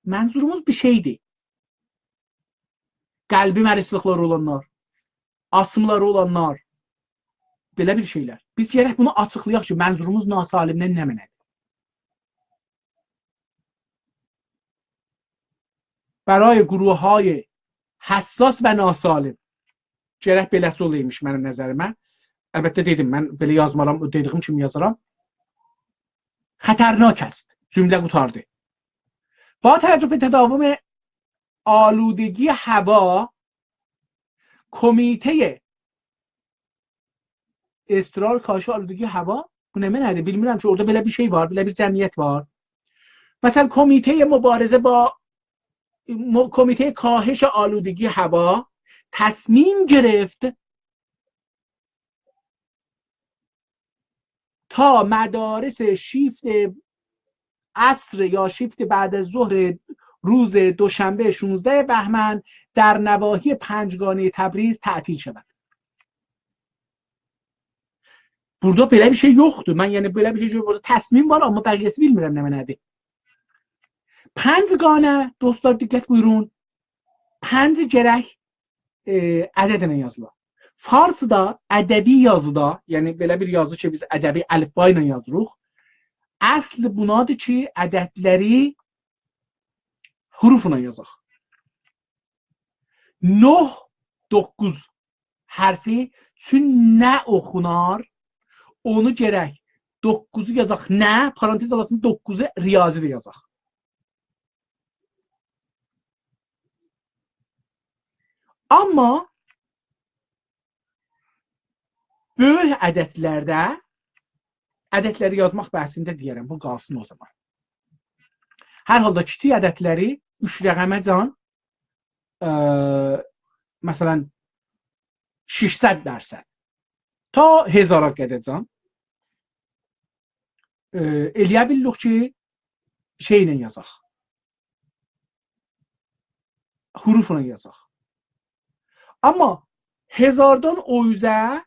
mənzurumuz bir şeydir. Qəlbi mərislikləri olanlar, asımları olanlar, belə bir şeylər. Biz gərək bunu açıqlayaq ki, mənzurumuz nasalimdən nə mənədir? برای گروه های حساس و ناسالم gərək beləsi olaymış mənim nəzərimə. Əlbəttə dedim, mən belə yazmaram, dediyim kimi yazaram. خطرناک است. جمله قطارده. با توجه به تداوم آلودگی هوا کمیته استرار کاهش آلودگی hava bu nə mənədir? Bilmirəm ki, orada belə bir şey var, belə bir cəmiyyət var. Məsələn, کمیته مبارزه با کمیته کاهش آلودگی هوا تصمیم گرفت تا مدارس شیفت عصر یا شیفت بعد از ظهر روز دوشنبه 16 بهمن در نواحی پنجگانه تبریز تعطیل شود. Burada belə bir şey yoxdur. Mən yəni belə bir şey burada təsmin var, amma bəqiyyəsi bilmirəm nə mənədir. Pəncgane, dostlar diqqət buyurun. Pənc gərək ədədlə yazılır. Farsda ədəbi yazıda, yəni belə bir yazı ki, biz ədəbi əlifba ilə yazırıq. Əsl bunadır ki, ədədləri hurufla yazaq. 9 hərfi üçün nə oxunar? Onu gərək 9'u yazaq. Nə? Parantez arasında 9'u riyazi də yazaq. Amma böyük ədədlərdə ədədləri yazmaq bəhsində deyərəm. Bu qalsın o zaman. Hər halda kiçik ədədləri 3 rəqəməcən məsələn 600 dərsən ta 1000'a qədərcən eləyə bilirik ki, şeylə yazaq. Hurufla yazaq. Amma 1000'dan o üzə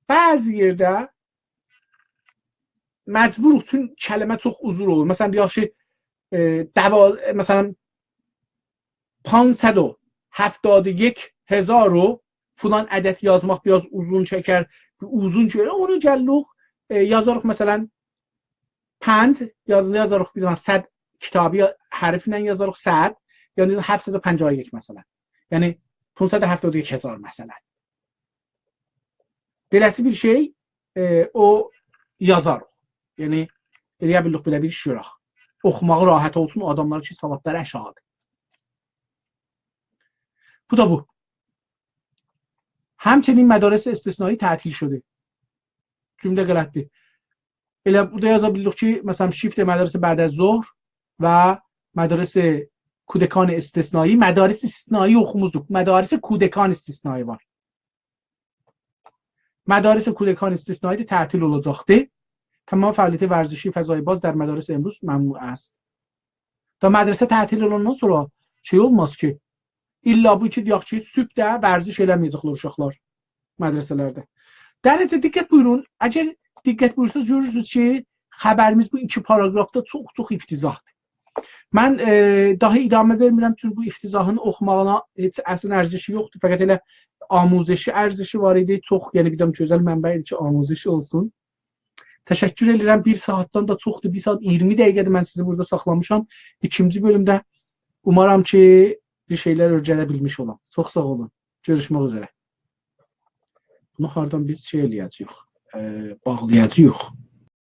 bəzi yerdə məcburuq, çünki kəlmə çox uzun olur. Məsələn, deyək ki, məsələn 571,000 رو falan ədəd yazmaq biraz uzun çəkər, uzun çəkər. Onu gəlirik, yazarıq məsələn 5, yazarıq bir dənə 100 kitabı hərflə yazarıq 100, yəni 751 məsələn. Yəni 571,000 məsələn. Beləsi bir şey o yazarıq. Yəni eləyə bilirik belə bir iş görək. Oxumağı rahat olsun adamlar ki, savadları aşağıdır. Bu da bu. همچنین مدارس استثنایی تعطیل شده. جمله غلطه. الا burada yazabilirik ki, مثلا شیفت مدارس بعد از ظهر و مدارس کودکان استثنایی، مدارس استثنایی oxumuzduq. Madaris kudəkan istisnai var. مدارس کودکان استثنایی تعطیل olacaqdı. تمام فعالیت ورزشی فضای باز در مدارس امروز ممنوع است. تا مدرسه تعطیل olandan sonra şey olmaz ki, İlla bu ki, deyək ki, sübh də vərziş eləməyəcəklər uşaqlar mədrəsələrdə. Dərəcə diqqət buyurun. Əgər diqqət buyursanız görürsünüz ki, xəbərimiz bu 2 paragrafda çox iftizahdır. Mən daha idamə vermirəm, çünki bu iftizahın oxumağına heç əsl ərزشi yoxdur. Fəqət elə amuzəşi ərزشi var idi. Çox, yəni bir də gözəl mənbə idi ki, amuzəşi olsun. Təşəkkür edirəm. 1 saatdan da çoxdur. 1 saat 20 dəqiqədir mən sizi burada saxlamışam. 2-ci bölümdə umaram ki, bir şeyler öyrənə bilmiş olam. Çox sağ olun. Görüşmək üzrə. Bunu hardan biz şey eləyəcəyik, bağlayacağıq.